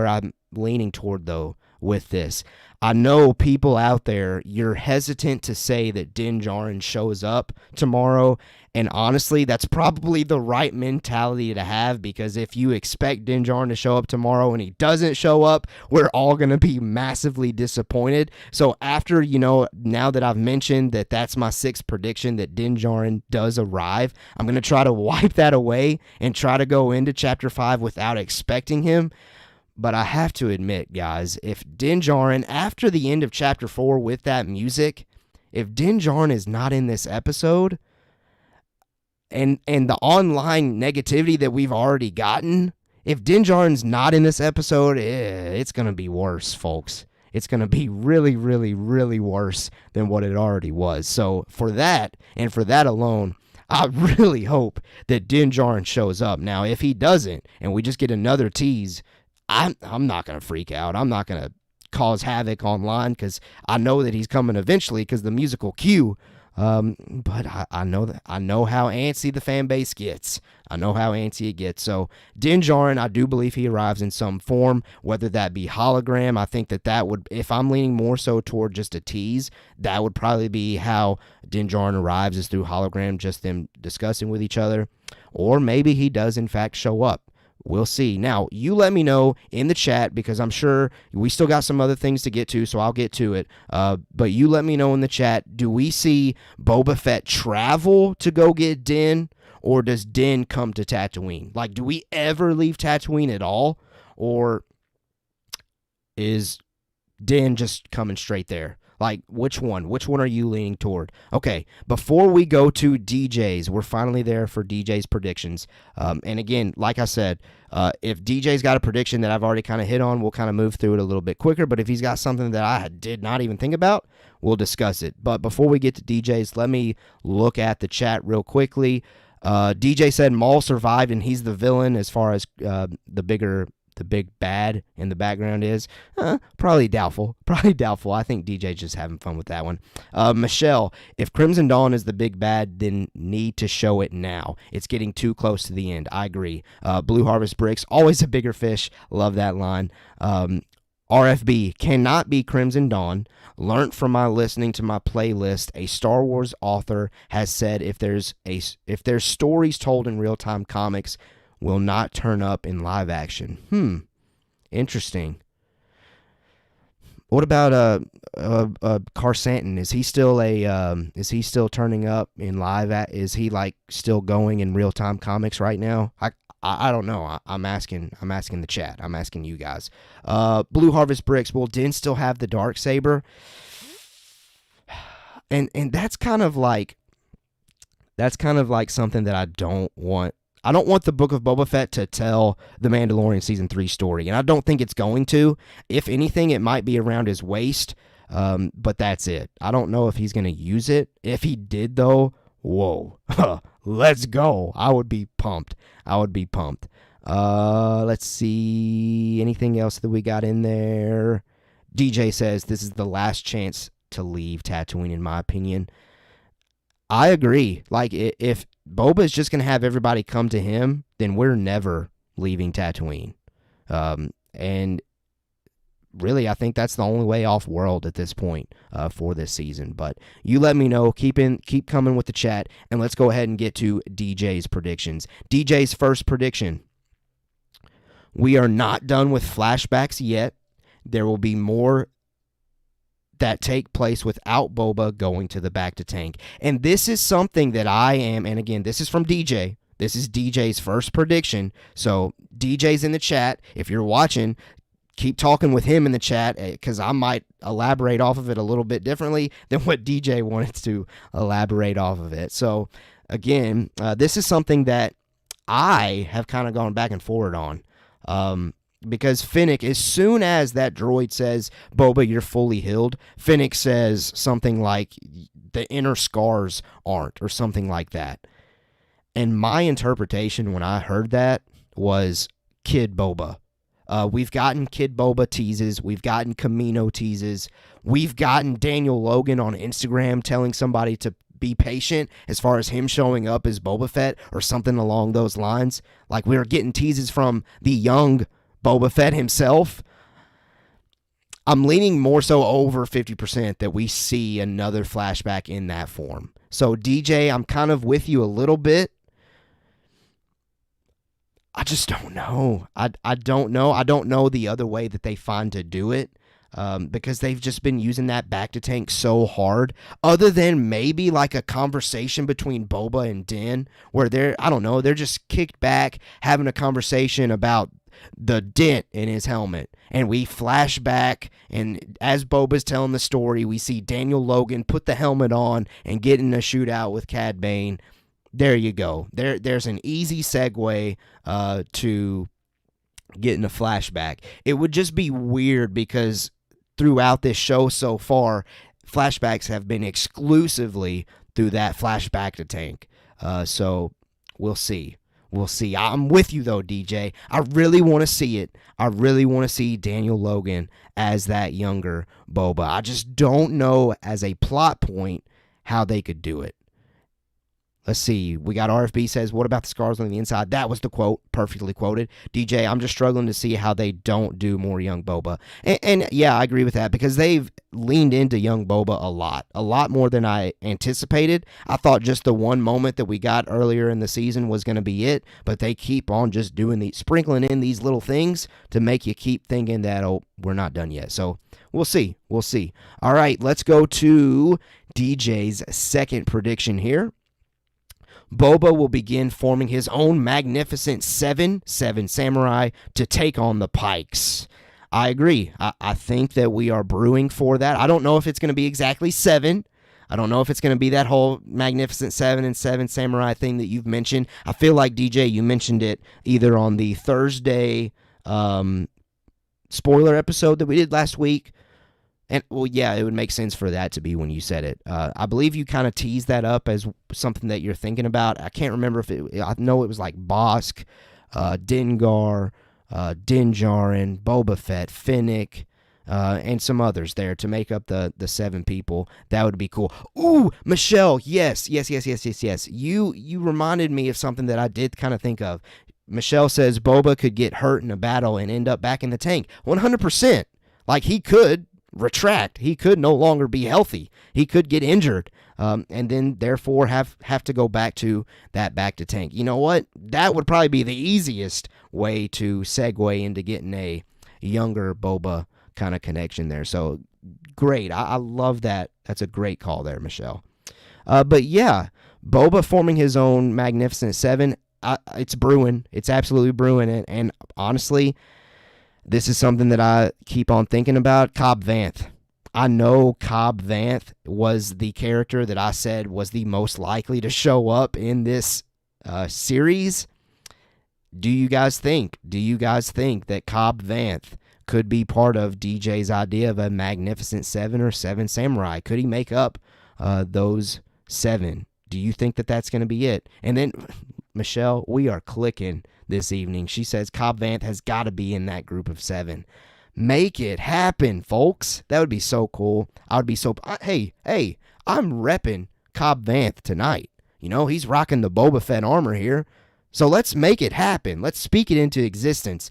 I'm leaning toward, though, with this. I know people out there, you're hesitant to say that Din Djarin shows up tomorrow, and honestly, that's probably the right mentality to have, because if you expect Din Djarin to show up tomorrow and he doesn't show up, we're all going to be massively disappointed. So after, now that I've mentioned that that's my sixth prediction, that Din Djarin does arrive, I'm going to try to wipe that away and try to go into Chapter 5 without expecting him. But I have to admit, guys, if Din Djarin, after the end of Chapter 4 with that music, if Din Djarin is not in this episode, and the online negativity that we've already gotten, if Din Djarin's not in this episode, it's going to be worse, folks. It's going to be really, really, really worse than what it already was. So for that, and for that alone, I really hope that Din Djarin shows up. Now, if he doesn't, and we just get another tease, I'm not gonna freak out. I'm not gonna cause havoc online because I know that he's coming eventually because the musical cue. But I know how antsy the fan base gets. I know how antsy it gets. So Din Djarin, I do believe he arrives in some form, whether that be hologram. I think that would, if I'm leaning more so toward just a tease, that would probably be how Din Djarin arrives, is through hologram, just them discussing with each other. Or maybe he does in fact show up. We'll see. Now, you let me know in the chat, because I'm sure we still got some other things to get to, so I'll get to it. But you let me know in the chat, do we see Boba Fett travel to go get Din, or does Din come to Tatooine? Like, do we ever leave Tatooine at all, or is Din just coming straight there? Like, which one? Which one are you leaning toward? Okay, before we go to DJ's, we're finally there for DJ's predictions. And again, like I said, if DJ's got a prediction that I've already kind of hit on, we'll kind of move through it a little bit quicker. But if he's got something that I did not even think about, we'll discuss it. But before we get to DJ's, let me look at the chat real quickly. DJ said Maul survived and he's the villain as far as the big bad in the background is. Probably doubtful. I think DJ's just having fun with that one. Michelle, if Crimson Dawn is the big bad, then need to show it now. It's getting too close to the end. I agree. Blue Harvest Bricks, always a bigger fish. Love that line. RFB, cannot be Crimson Dawn. Learned from my listening to my playlist, a Star Wars author has said if there's stories told in real-time comics, will not turn up in live action. Interesting. What about Carsantin? Is he still turning up in live? Is he like still going in real time comics right now? I don't know. I'm asking the chat. I'm asking you guys. Blue Harvest Bricks. Will Din still have the Darksaber? And that's kind of like something that I don't want. I don't want the Book of Boba Fett to tell the Mandalorian Season 3 story, and I don't think it's going to. If anything, it might be around his waist, but that's it. I don't know if he's going to use it. If he did, though, whoa, let's go. I would be pumped. Let's see. Anything else that we got in there? DJ says this is the last chance to leave Tatooine, in my opinion. I agree. Like, if Boba is just going to have everybody come to him, then we're never leaving Tatooine. And really, I think that's the only way off-world at this point for this season. But you let me know. Keep coming with the chat, and let's go ahead and get to DJ's predictions. DJ's first prediction. We are not done with flashbacks yet. There will be more that take place without Boba going to the Bacta tank. And this is something that I am, and again, this is from DJ. This is DJ's first prediction. So DJ's in the chat. If you're watching, keep talking with him in the chat, because I might elaborate off of it a little bit differently than what DJ wanted to elaborate off of it. So again, this is something that I have kind of gone back and forward on. Because Fennec, as soon as that droid says, Boba, you're fully healed, Fennec says something like, the inner scars aren't, or something like that. And my interpretation when I heard that was Kid Boba. We've gotten Kid Boba teases. We've gotten Camino teases. We've gotten Daniel Logan on Instagram telling somebody to be patient as far as him showing up as Boba Fett or something along those lines. Like, we were getting teases from the young Boba Fett himself. I'm leaning more so over 50% that we see another flashback in that form. So DJ, I'm kind of with you a little bit. I just don't know. I don't know. I don't know the other way that they find to do it, because they've just been using that Bacta tank so hard. Other than maybe like a conversation between Boba and Din, where they're just kicked back having a conversation about the dent in his helmet, and we flash back, and as Boba's telling the story, we see Daniel Logan put the helmet on and get in a shootout with Cad Bane. There you go. There's an easy segue to getting a flashback. It would just be weird because throughout this show so far, flashbacks have been exclusively through that flashback to tank. So we'll see. We'll see. I'm with you, though, DJ. I really want to see it. I really want to see Daniel Logan as that younger Boba. I just don't know, as a plot point, how they could do it. Let's see. We got RFB says, what about the scars on the inside? That was the quote. Perfectly quoted. DJ, I'm just struggling to see how they don't do more young Boba. And yeah, I agree with that, because they've leaned into young Boba a lot more than I anticipated. I thought just the one moment that we got earlier in the season was going to be it, but they keep on just sprinkling in these little things to make you keep thinking that, oh, we're not done yet. So we'll see. We'll see. All right, let's go to DJ's second prediction here. Boba will begin forming his own magnificent seven samurai to take on the Pikes. I agree. I think that we are brewing for that. I don't know if it's going to be exactly 7. I don't know if it's going to be that whole magnificent 7 and 7 samurai thing that you've mentioned. I feel like, DJ, you mentioned it either on the Thursday spoiler episode that we did last week. And, well, yeah, it would make sense for that to be when you said it. I believe you kind of teased that up as something that you're thinking about. I can't remember I know it was like Bosk, Dengar, Din Djarin, Boba Fett, Fennec, and some others there to make up the 7 people. That would be cool. Ooh, Michelle, yes. You reminded me of something that I did kind of think of. Michelle says Boba could get hurt in a battle and end up back in the tank. 100%. Like, he could retract. He could no longer be healthy. He could get injured, and then therefore have to go back to tank. You know what? That would probably be the easiest way to segue into getting a younger Boba kind of connection there. So great. I love that. That's a great call there, Michelle. But yeah, Boba forming his own magnificent 7. It's brewing. It's absolutely brewing. And honestly, this is something that I keep on thinking about. Cobb Vanth. I know Cobb Vanth was the character that I said was the most likely to show up in this series. Do you guys think that Cobb Vanth could be part of DJ's idea of a magnificent 7 or 7 samurai? Could he make up those 7? Do you think that that's going to be it? And then, Michelle, we are clicking this evening. She says Cobb Vanth has got to be in that group of 7. Make it happen, folks. That would be so cool. I would be so... Hey, I'm repping Cobb Vanth tonight. You know, he's rocking the Boba Fett armor here. So let's make it happen. Let's speak it into existence.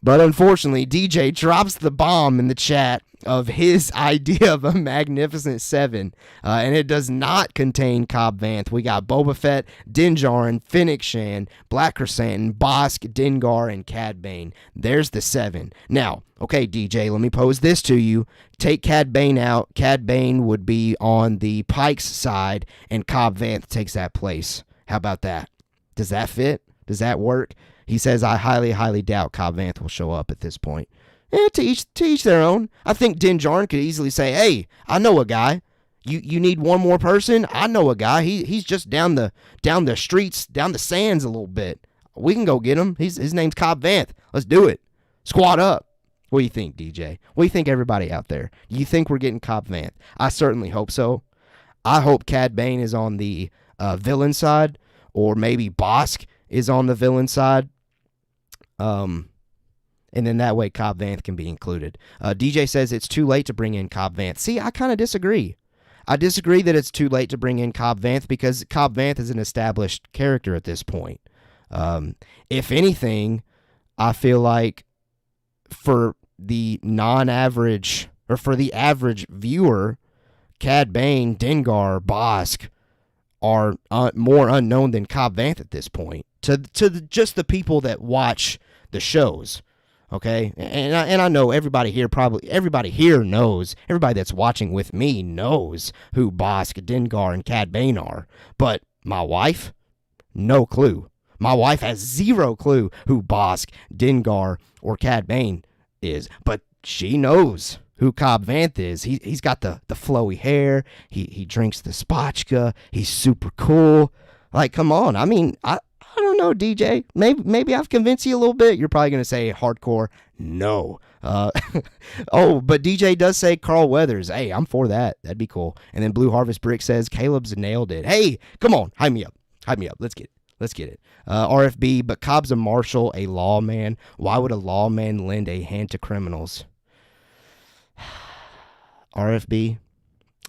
But unfortunately, DJ drops the bomb in the chat of his idea of a magnificent 7, and it does not contain Cobb Vanth. We got Boba Fett, Din Djarin, Fennec Shan, Black Chrysanthemum, Bosk, Dengar, and Cad Bane. There's the 7. Now, okay, DJ, let me pose this to you. Take Cad Bane out. Cad Bane would be on the Pikes side, and Cobb Vanth takes that place. How about that? Does that fit? Does that work? He says, I highly, highly doubt Cobb Vanth will show up at this point. To each their own. I think Din Djarin could easily say, hey, I know a guy. You need one more person? I know a guy. He's just down the streets, down the sands a little bit. We can go get him. His name's Cobb Vanth. Let's do it. Squad up. What do you think, DJ? What do you think, everybody out there? Do you think we're getting Cobb Vanth? I certainly hope so. I hope Cad Bane is on the villain side, or maybe Bosk is on the villain side. And then that way Cobb Vanth can be included. DJ says it's too late to bring in Cobb Vanth. See, I kind of disagree. I disagree that it's too late to bring in Cobb Vanth, because Cobb Vanth is an established character at this point. If anything, I feel like for the non-average, or for the average viewer, Cad Bane, Dengar, Bosk are more unknown than Cobb Vanth at this point. Just the people that watch the shows. Okay, and I know everybody here knows, everybody that's watching with me knows who Bosk, Dengar, and Cad Bane are. But my wife, no clue. My wife has zero clue who Bosk, Dengar, or Cad Bane is. But she knows who Cobb Vanth is. He's got the flowy hair. He drinks the spotchka. He's super cool. Like, come on. I mean, I don't know, DJ. Maybe I've convinced you a little bit. You're probably going to say hardcore. No. But DJ does say Carl Weathers. Hey, I'm for that. That'd be cool. And then Blue Harvest Brick says Caleb's nailed it. Hey, come on. Hype me up. Hype me up. Let's get it. Let's get it. RFB, but Cobb's a marshal, a lawman. Why would a lawman lend a hand to criminals? RFB,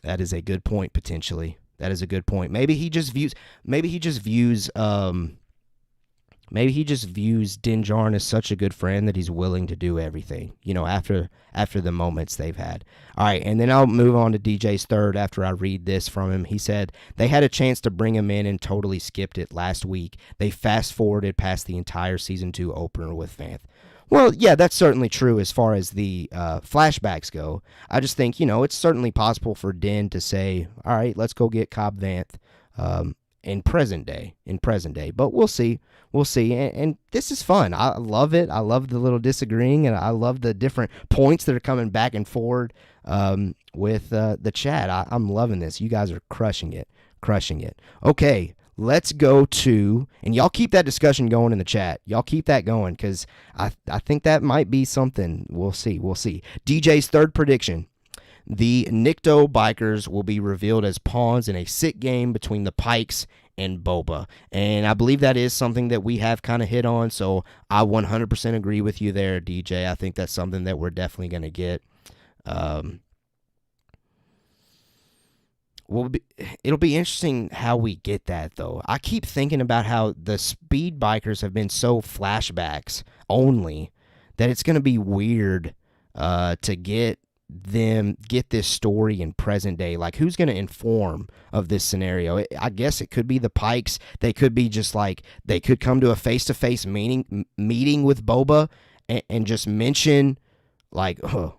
that is a good point, potentially. That is a good point. Maybe he just views Din Djarin as such a good friend that he's willing to do everything, after the moments they've had. All right, and then I'll move on to DJ's third after I read this from him. He said, they had a chance to bring him in and totally skipped it last week. They fast-forwarded past the entire Season 2 opener with Vanth. Well, yeah, that's certainly true as far as the flashbacks go. I just think, it's certainly possible for Din to say, all right, let's go get Cobb Vanth in present day. But we'll see. And this is fun. I love it. I love the little disagreeing, and I love the different points that are coming back and forward with the chat. I'm loving this. You guys are crushing it. Okay. Let's go to, and y'all keep that discussion going in the chat. Y'all keep that going, because I think that might be something. We'll see. DJ's third prediction. The Nikto bikers will be revealed as pawns in a sick game between the Pikes and Boba. And I believe that is something that we have kind of hit on, so I 100% agree with you there, DJ. I think that's something that we're definitely going to get. It'll be interesting how we get that, though. I keep thinking about how the speed bikers have been so flashbacks only that it's going to be weird to get this story in present day. Like, who's going to inform of this scenario? I guess it could be the Pikes. They could be just like, they could come to a face-to-face meeting with Boba and just mention, like, oh,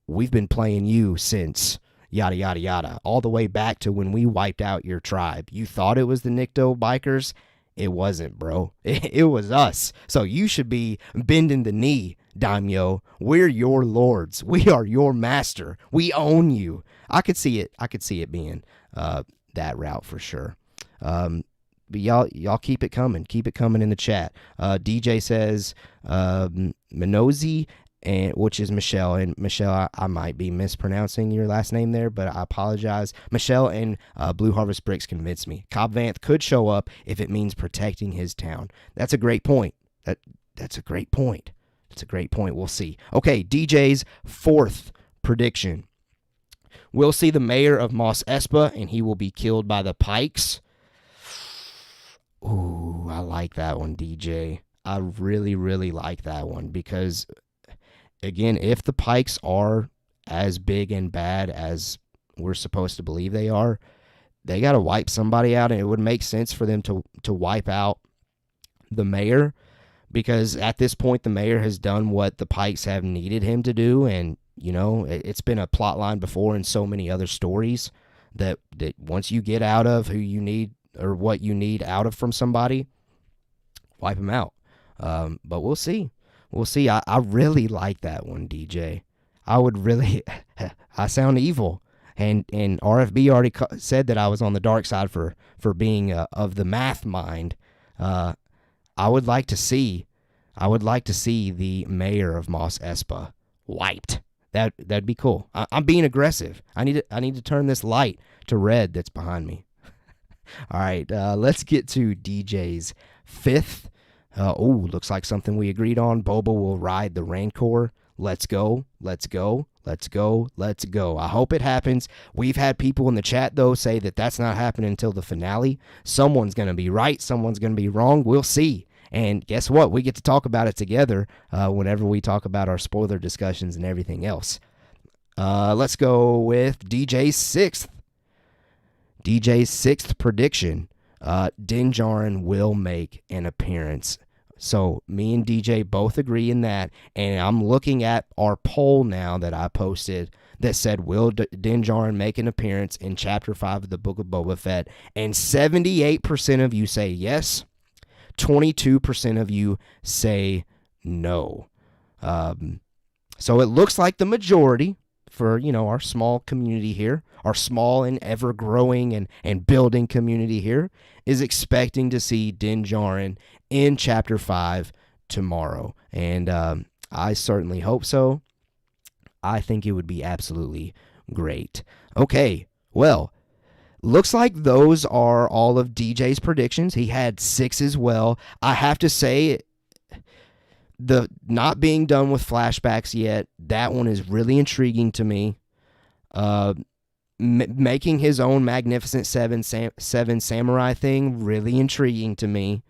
we've been playing you since yada, yada, yada, all the way back to when we wiped out your tribe. You thought it was the Nikto bikers. It wasn't, bro. It was us. So you should be bending the knee, Daimyo. We're your lords. We are your master. We own you. I could see it being that route for sure. But y'all keep it coming. Keep it coming in the chat. DJ says Minozi, which is Michelle. And Michelle, I might be mispronouncing your last name there, but I apologize. Michelle and Blue Harvest Bricks convinced me. Cobb Vanth could show up if it means protecting his town. That's a great point. That's a great point. We'll see. Okay, DJ's fourth prediction. We'll see the mayor of Mos Espa, and he will be killed by the Pikes. Ooh, I like that one, DJ. I really, really like that one because, again, if the Pikes are as big and bad as we're supposed to believe they are, they got to wipe somebody out, and it would make sense for them to wipe out the mayor, because at this point the mayor has done what the Pikes have needed him to do, and it's been a plot line before in so many other stories that once you get out of who you need or what you need out of from somebody, wipe them out. But we'll see. I really like that one, DJ. I would really, I sound evil. And RFB already said that I was on the dark side for being of the math mind. I would like to see the mayor of Mos Espa wiped. That'd be cool. I'm being aggressive. I need to turn this light to red that's behind me. All right, let's get to DJ's fifth. Looks like something we agreed on. Boba will ride the Rancor. Let's go. I hope it happens. We've had people in the chat, though, say that that's not happening until the finale. Someone's going to be right. Someone's going to be wrong. We'll see. And guess what? We get to talk about it together whenever we talk about our spoiler discussions and everything else. Let's go with DJ's sixth. DJ's sixth prediction. Din Djarin will make an appearance. So me and DJ both agree in that, and I'm looking at our poll now that I posted that said, will Din Djarin make an appearance in Chapter 5 of the Book of Boba Fett? And 78% of you say yes, 22% of you say no. So it looks like the majority for, our small community here, our small and ever-growing and building community here, is expecting to see Din Djarin in Chapter 5 tomorrow. And I certainly hope so. I think it would be absolutely great. Okay, well, looks like those are all of DJ's predictions. He had 6 as well. I have to say, the not being done with flashbacks yet, that one is really intriguing to me. Making his own Magnificent Seven Samurai thing, really intriguing to me.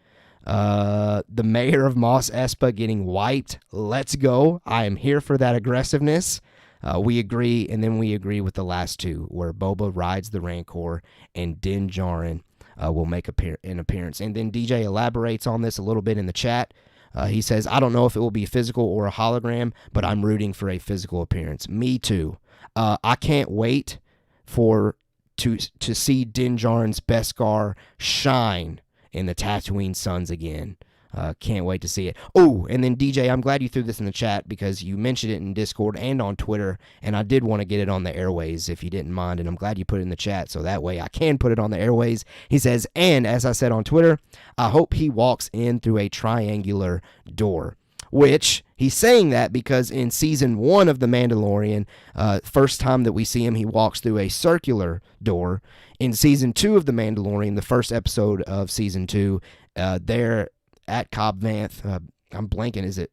The mayor of Mos Espa getting wiped. Let's go. I am here for that aggressiveness. We agree, and then we agree with the last 2, where Boba rides the Rancor and Din Djarin will make an appearance. And then DJ elaborates on this a little bit in the chat. He says, I don't know if it will be physical or a hologram, but I'm rooting for a physical appearance. Me too. I can't wait to see Din Djarin's Beskar shine in the Tatooine Suns again. Can't wait to see it. Oh, and then DJ, I'm glad you threw this in the chat because you mentioned it in Discord and on Twitter, and I did want to get it on the airways if you didn't mind, and I'm glad you put it in the chat so that way I can put it on the airways. He says, and as I said on Twitter, I hope he walks in through a triangular door. Which, he's saying that because in Season 1 of The Mandalorian, first time that we see him, he walks through a circular door. In Season 2 of The Mandalorian, the first episode of Season 2, they're at Cobb Vanth. I'm blanking.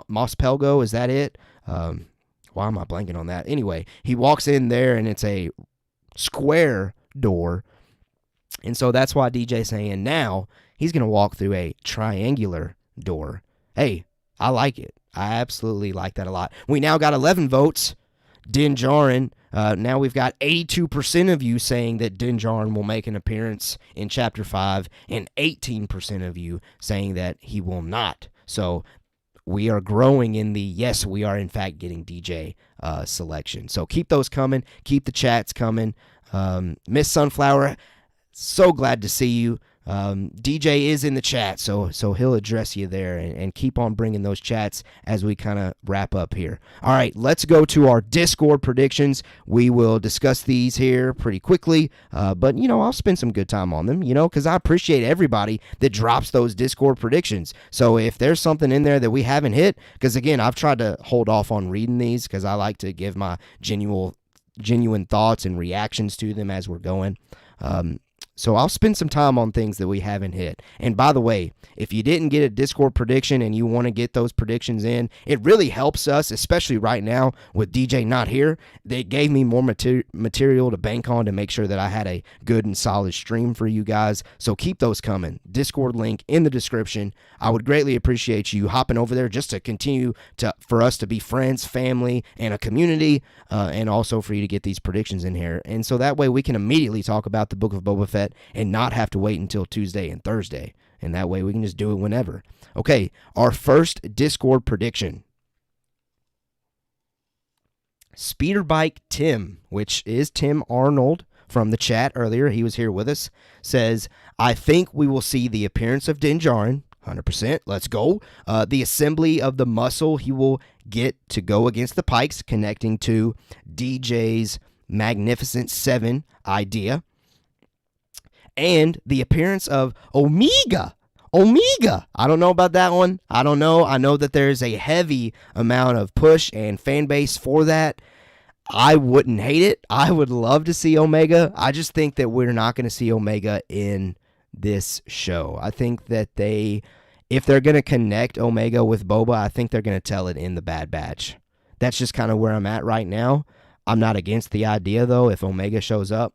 Mos Pelgo, is that it? Why am I blanking on that? Anyway, he walks in there, and it's a square door. And so that's why DJ's saying now he's going to walk through a triangular door. Hey, I like it. I absolutely like that a lot. We now got 11 votes. Din Djarin. Now we've got 82% of you saying that Din Djarin will make an appearance in Chapter 5, and 18% of you saying that he will not. So we are growing in the yes, we are in fact getting DJ selection. So keep those coming. Keep the chats coming. Miss Sunflower, so glad to see you. DJ is in the chat, so he'll address you there, and keep on bringing those chats as we kind of wrap up here. All right, let's go to our Discord predictions. We will discuss these here pretty quickly, but, I'll spend some good time on them, because I appreciate everybody that drops those Discord predictions. So if there's something in there that we haven't hit, because, again, I've tried to hold off on reading these because I like to give my genuine thoughts and reactions to them as we're going. So I'll spend some time on things that we haven't hit. And by the way, if you didn't get a Discord prediction and you want to get those predictions in, it really helps us, especially right now with DJ not here. They gave me more material to bank on to make sure that I had a good and solid stream for you guys. So keep those coming. Discord link in the description. I would greatly appreciate you hopping over there just to continue for us to be friends, family, and a community, and also for you to get these predictions in here. And so that way we can immediately talk about the Book of Boba Fett and not have to wait until Tuesday and Thursday. And that way we can just do it whenever. Okay, our first Discord prediction. Speederbike Tim, which is Tim Arnold from the chat earlier, he was here with us, says, I think we will see the appearance of Din Djarin. 100%. Let's go. The assembly of the muscle he will get to go against the Pikes, connecting to DJ's Magnificent Seven idea. And the appearance of Omega. I don't know about that one. I don't know. I know that there's a heavy amount of push and fan base for that. I wouldn't hate it. I would love to see Omega. I just think that we're not going to see Omega in this show. I think that if they're going to connect Omega with Boba, I think they're going to tell it in the Bad Batch. That's just kind of where I'm at right now. I'm not against the idea, though. If Omega shows up,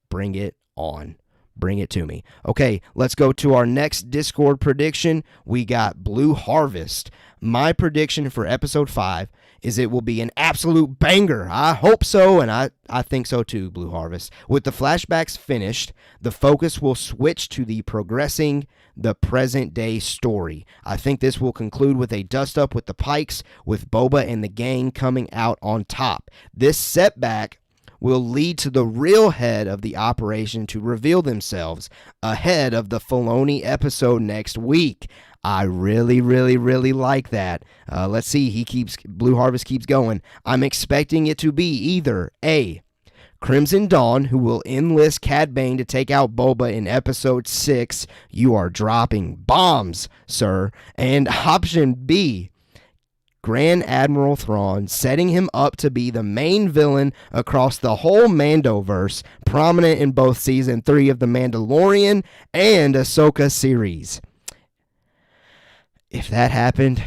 bring it on. Bring it to me. Okay, let's go to our next Discord prediction. We got Blue Harvest. My prediction for episode 5 is it will be an absolute banger. I hope so, and I think so too, Blue Harvest. With the flashbacks finished, the focus will switch to the progressing the present day story. I think this will conclude with a dust-up with the Pikes, with Boba and the gang coming out on top. This setback will lead to the real head of the operation to reveal themselves ahead of the Filoni episode next week. I really, really, really like that. Let's see. Blue Harvest keeps going. I'm expecting it to be either A, Crimson Dawn, who will enlist Cad Bane to take out Boba in episode 6. You are dropping bombs, sir. And option B, Grand Admiral Thrawn, setting him up to be the main villain across the whole Mandoverse, prominent in both Season 3 of The Mandalorian and Ahsoka series. If that happened,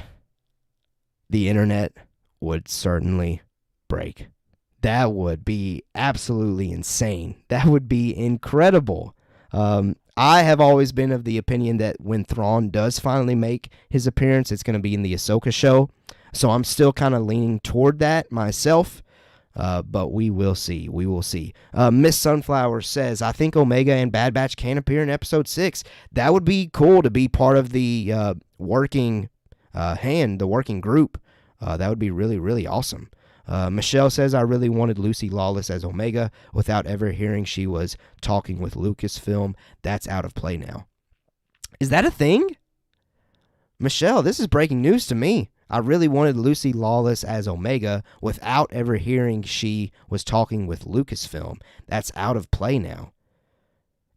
the internet would certainly break. That would be absolutely insane. That would be incredible. I have always been of the opinion that when Thrawn does finally make his appearance, it's going to be in the Ahsoka show. So I'm still kind of leaning toward that myself. But we will see. We will see. Miss Sunflower says, I think Omega and Bad Batch can appear in Episode 6. That would be cool to be part of the working group. That would be really, really awesome. Michelle says, I really wanted Lucy Lawless as Omega without ever hearing she was talking with Lucasfilm. That's out of play now. Is that a thing? Michelle, this is breaking news to me. I really wanted Lucy Lawless as Omega without ever hearing she was talking with Lucasfilm. That's out of play now.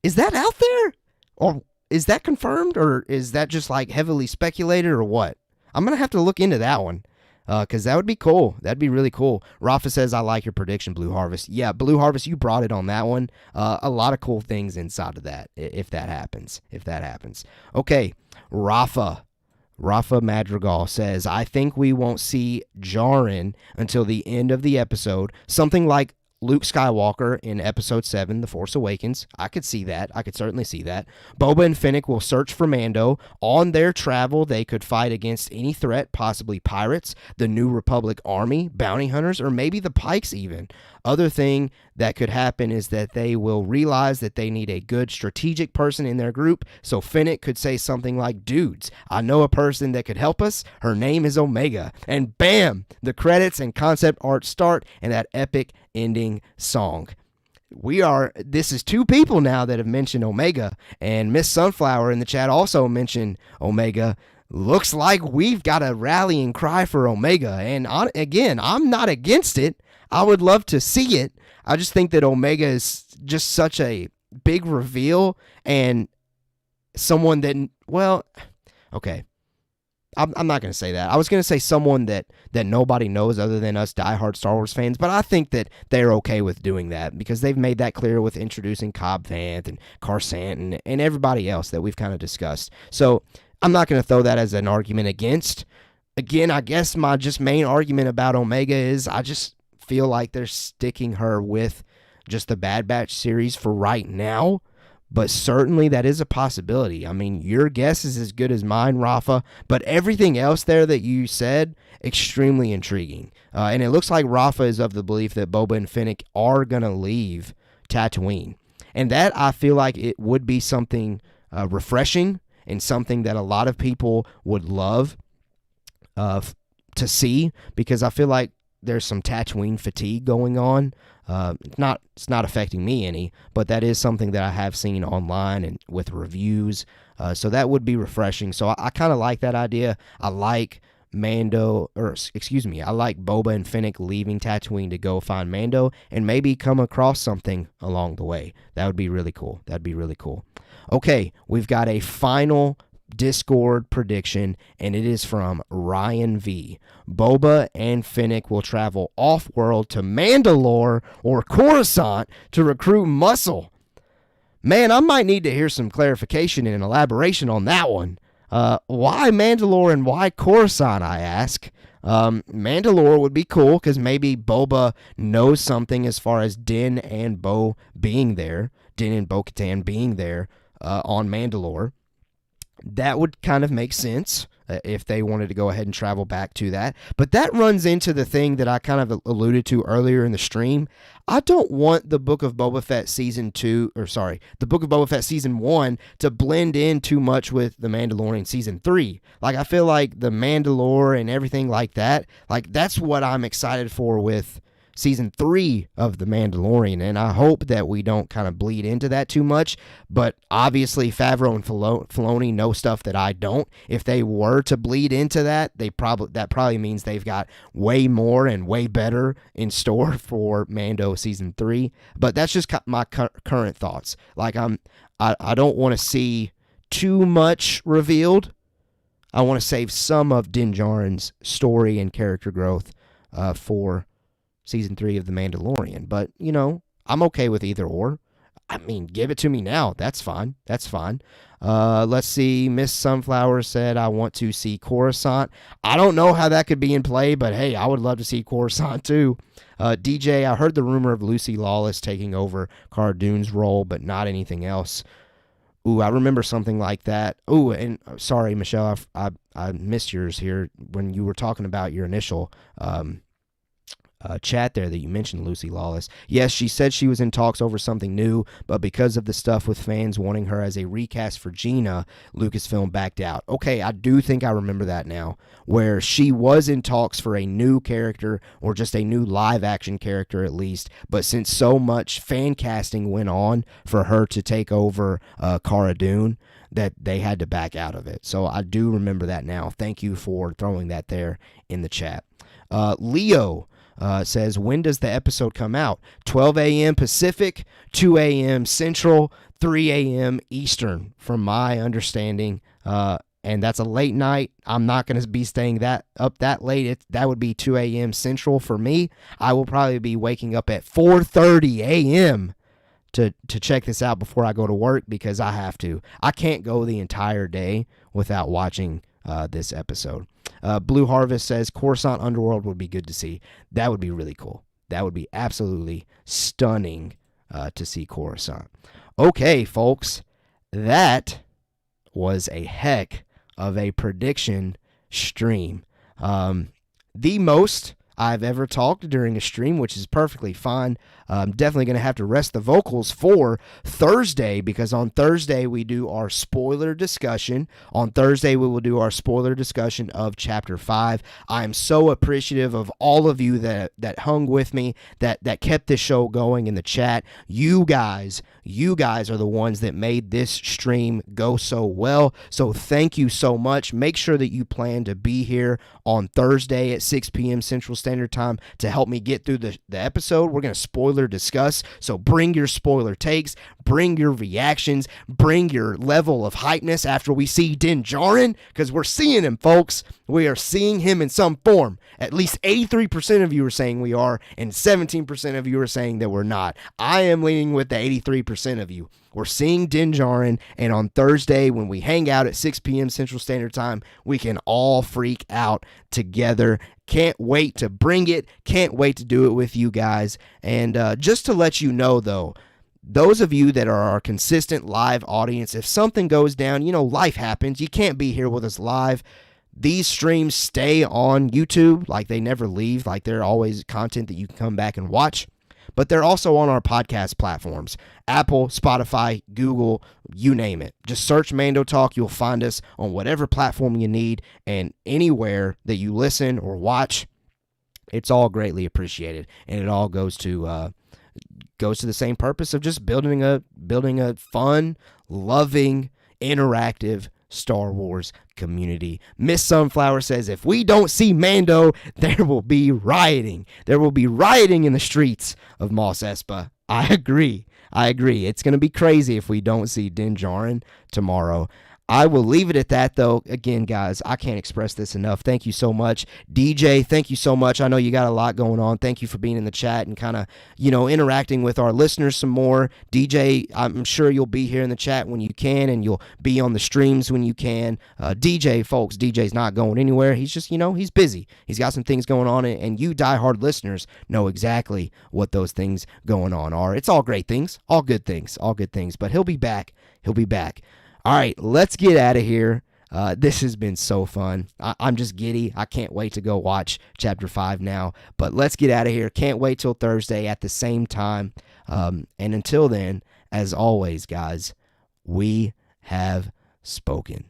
Is that out there? Or is that confirmed? Or is that just like heavily speculated or what? I'm going to have to look into that one. Because that would be cool. That'd be really cool. Rafa says, I like your prediction, Blue Harvest. Yeah, Blue Harvest, you brought it on that one. A lot of cool things inside of that, if that happens. Okay, Rafa Madrigal says, I think we won't see Jaren until the end of the episode. Something like Luke Skywalker in Episode 7, The Force Awakens. I could see that. I could certainly see that. Boba and Fennec will search for Mando. On their travel, they could fight against any threat, possibly pirates, the New Republic army, bounty hunters, or maybe the Pikes even. Other thing that could happen is that they will realize that they need a good strategic person in their group, so Fennec could say something like, dudes, I know a person that could help us. Her name is Omega. And bam, the credits and concept art start and that epic ending song. This is two people now that have mentioned Omega, and Miss Sunflower in the chat also mentioned Omega. Looks like we've got a rallying cry for Omega, and again, I'm not against it. I would love to see it. I just think that Omega is just such a big reveal, and someone that, well, okay, I'm not going to say that. I was going to say someone that nobody knows other than us diehard Star Wars fans, but I think that they're okay with doing that because they've made that clear with introducing Cobb Vanth and Coruscant and everybody else that we've kind of discussed. So I'm not going to throw that as an argument against. Again, I guess my just main argument about Omega is I just feel like they're sticking her with just the Bad Batch series for right now. But certainly that is a possibility. I mean, your guess is as good as mine, Rafa. But everything else there that you said, extremely intriguing. And it looks like Rafa is of the belief that Boba and Fennec are going to leave Tatooine. And that, I feel like it would be something refreshing and something that a lot of people would love to see. Because I feel like there's some Tatooine fatigue going on. It's not affecting me any, but that is something that I have seen online and with reviews. So that would be refreshing. So I kind of like that idea. I like I like Boba and Fennec leaving Tatooine to go find Mando and maybe come across something along the way. That would be really cool. That'd be really cool. Okay, we've got a final Discord prediction, and it is from Ryan V. Boba and Fennec will travel off-world to Mandalore or Coruscant to recruit muscle. Man, I might need to hear some clarification and elaboration on that one. Why Mandalore and why Coruscant, I ask? Mandalore would be cool because maybe Boba knows something as far as Din and Bo being there, Din and Bo-Katan being there on Mandalore. That would kind of make sense if they wanted to go ahead and travel back to that. But that runs into the thing that I kind of alluded to earlier in the stream. I don't want the Book of Boba Fett the Book of Boba Fett Season 1 to blend in too much with The Mandalorian Season 3. Like, I feel like The Mandalore and everything like that, like, that's what I'm excited for with Season 3 of The Mandalorian, and I hope that we don't kind of bleed into that too much, but obviously Favreau and Filoni know stuff that I don't. If they were to bleed into that, that probably means they've got way more and way better in store for Mando Season 3, but that's just my current thoughts. Like, I don't want to see too much revealed. I want to save some of Din Djarin's story and character growth for season 3 of The Mandalorian. But, I'm okay with either or. I mean, give it to me now. That's fine. That's fine. Let's see. Miss Sunflower said, I want to see Coruscant. I don't know how that could be in play, but hey, I would love to see Coruscant too. DJ, I heard the rumor of Lucy Lawless taking over Cara Dune's role, but not anything else. Ooh, I remember something like that. Ooh, and sorry, Michelle, I missed yours here when you were talking about your initial chat there that you mentioned Lucy Lawless. Yes, she said she was in talks over something new, but because of the stuff with fans wanting her as a recast for Gina, Lucasfilm backed out. Okay, I do think I remember that now, where she was in talks for a new character, or just a new live-action character at least, but since so much fan casting went on for her to take over Cara Dune, that they had to back out of it. So I do remember that now. Thank you for throwing that there in the chat. Leo says, when does the episode come out? 12 a.m. Pacific, 2 a.m. Central, 3 a.m. Eastern, from my understanding. And that's a late night. I'm not going to be staying up that late. That would be 2 a.m. Central for me. I will probably be waking up at 4:30 a.m. to check this out before I go to work, because I have to. I can't go the entire day without watching this episode. Blue Harvest says Coruscant Underworld would be good to see. That would be really cool. That would be absolutely stunning to see Coruscant. Okay, folks, that was a heck of a prediction stream. The most I've ever talked during a stream, which is perfectly fine. I'm definitely going to have to rest the vocals for Thursday, because on Thursday we do our spoiler discussion. On Thursday we will do our spoiler discussion of Chapter 5. I am so appreciative of all of you that hung with me, that kept this show going in the chat. You guys are the ones that made this stream go so well. So thank you so much. Make sure that you plan to be here on Thursday at 6 p.m. Central Standard Time to help me get through the episode. We're going to spoiler discuss, so bring your spoiler takes, bring your reactions, bring your level of hypeness after we see Din Djarin, because we're seeing him, folks. We are seeing him in some form. At least 83% of you are saying we are, and 17% of you are saying that we're not. I am leaning with the 83% of you. We're seeing Din Djarin, and on Thursday when we hang out at 6 p.m. Central Standard Time, we can all freak out together. Can't wait to bring it. Can't wait to do it with you guys. And just to let you know, though, those of you that are our consistent live audience, if something goes down, life happens. You can't be here with us live. These streams stay on YouTube, like they never leave, like they're always content that you can come back and watch. But they're also on our podcast platforms, Apple, Spotify, Google, you name it. Just search Mando Talk. You'll find us on whatever platform you need, and anywhere that you listen or watch, it's all greatly appreciated. And it all goes to the same purpose of just building a fun, loving, interactive Star Wars community. Miss Sunflower says, if we don't see Mando, there will be rioting. There will be rioting in the streets of Mos Espa. I agree. It's going to be crazy if we don't see Din Djarin tomorrow. I will leave it at that, though. Again, guys, I can't express this enough. Thank you so much. DJ, thank you so much. I know you got a lot going on. Thank you for being in the chat and kind of, interacting with our listeners some more. DJ, I'm sure you'll be here in the chat when you can, and you'll be on the streams when you can. DJ, folks, DJ's not going anywhere. He's just, he's busy. He's got some things going on, and you diehard listeners know exactly what those things going on are. It's all great things, all good things, but he'll be back. All right, let's get out of here. This has been so fun. I'm just giddy. I can't wait to go watch Chapter 5 now. But let's get out of here. Can't wait till Thursday at the same time. And until then, as always, guys, we have spoken.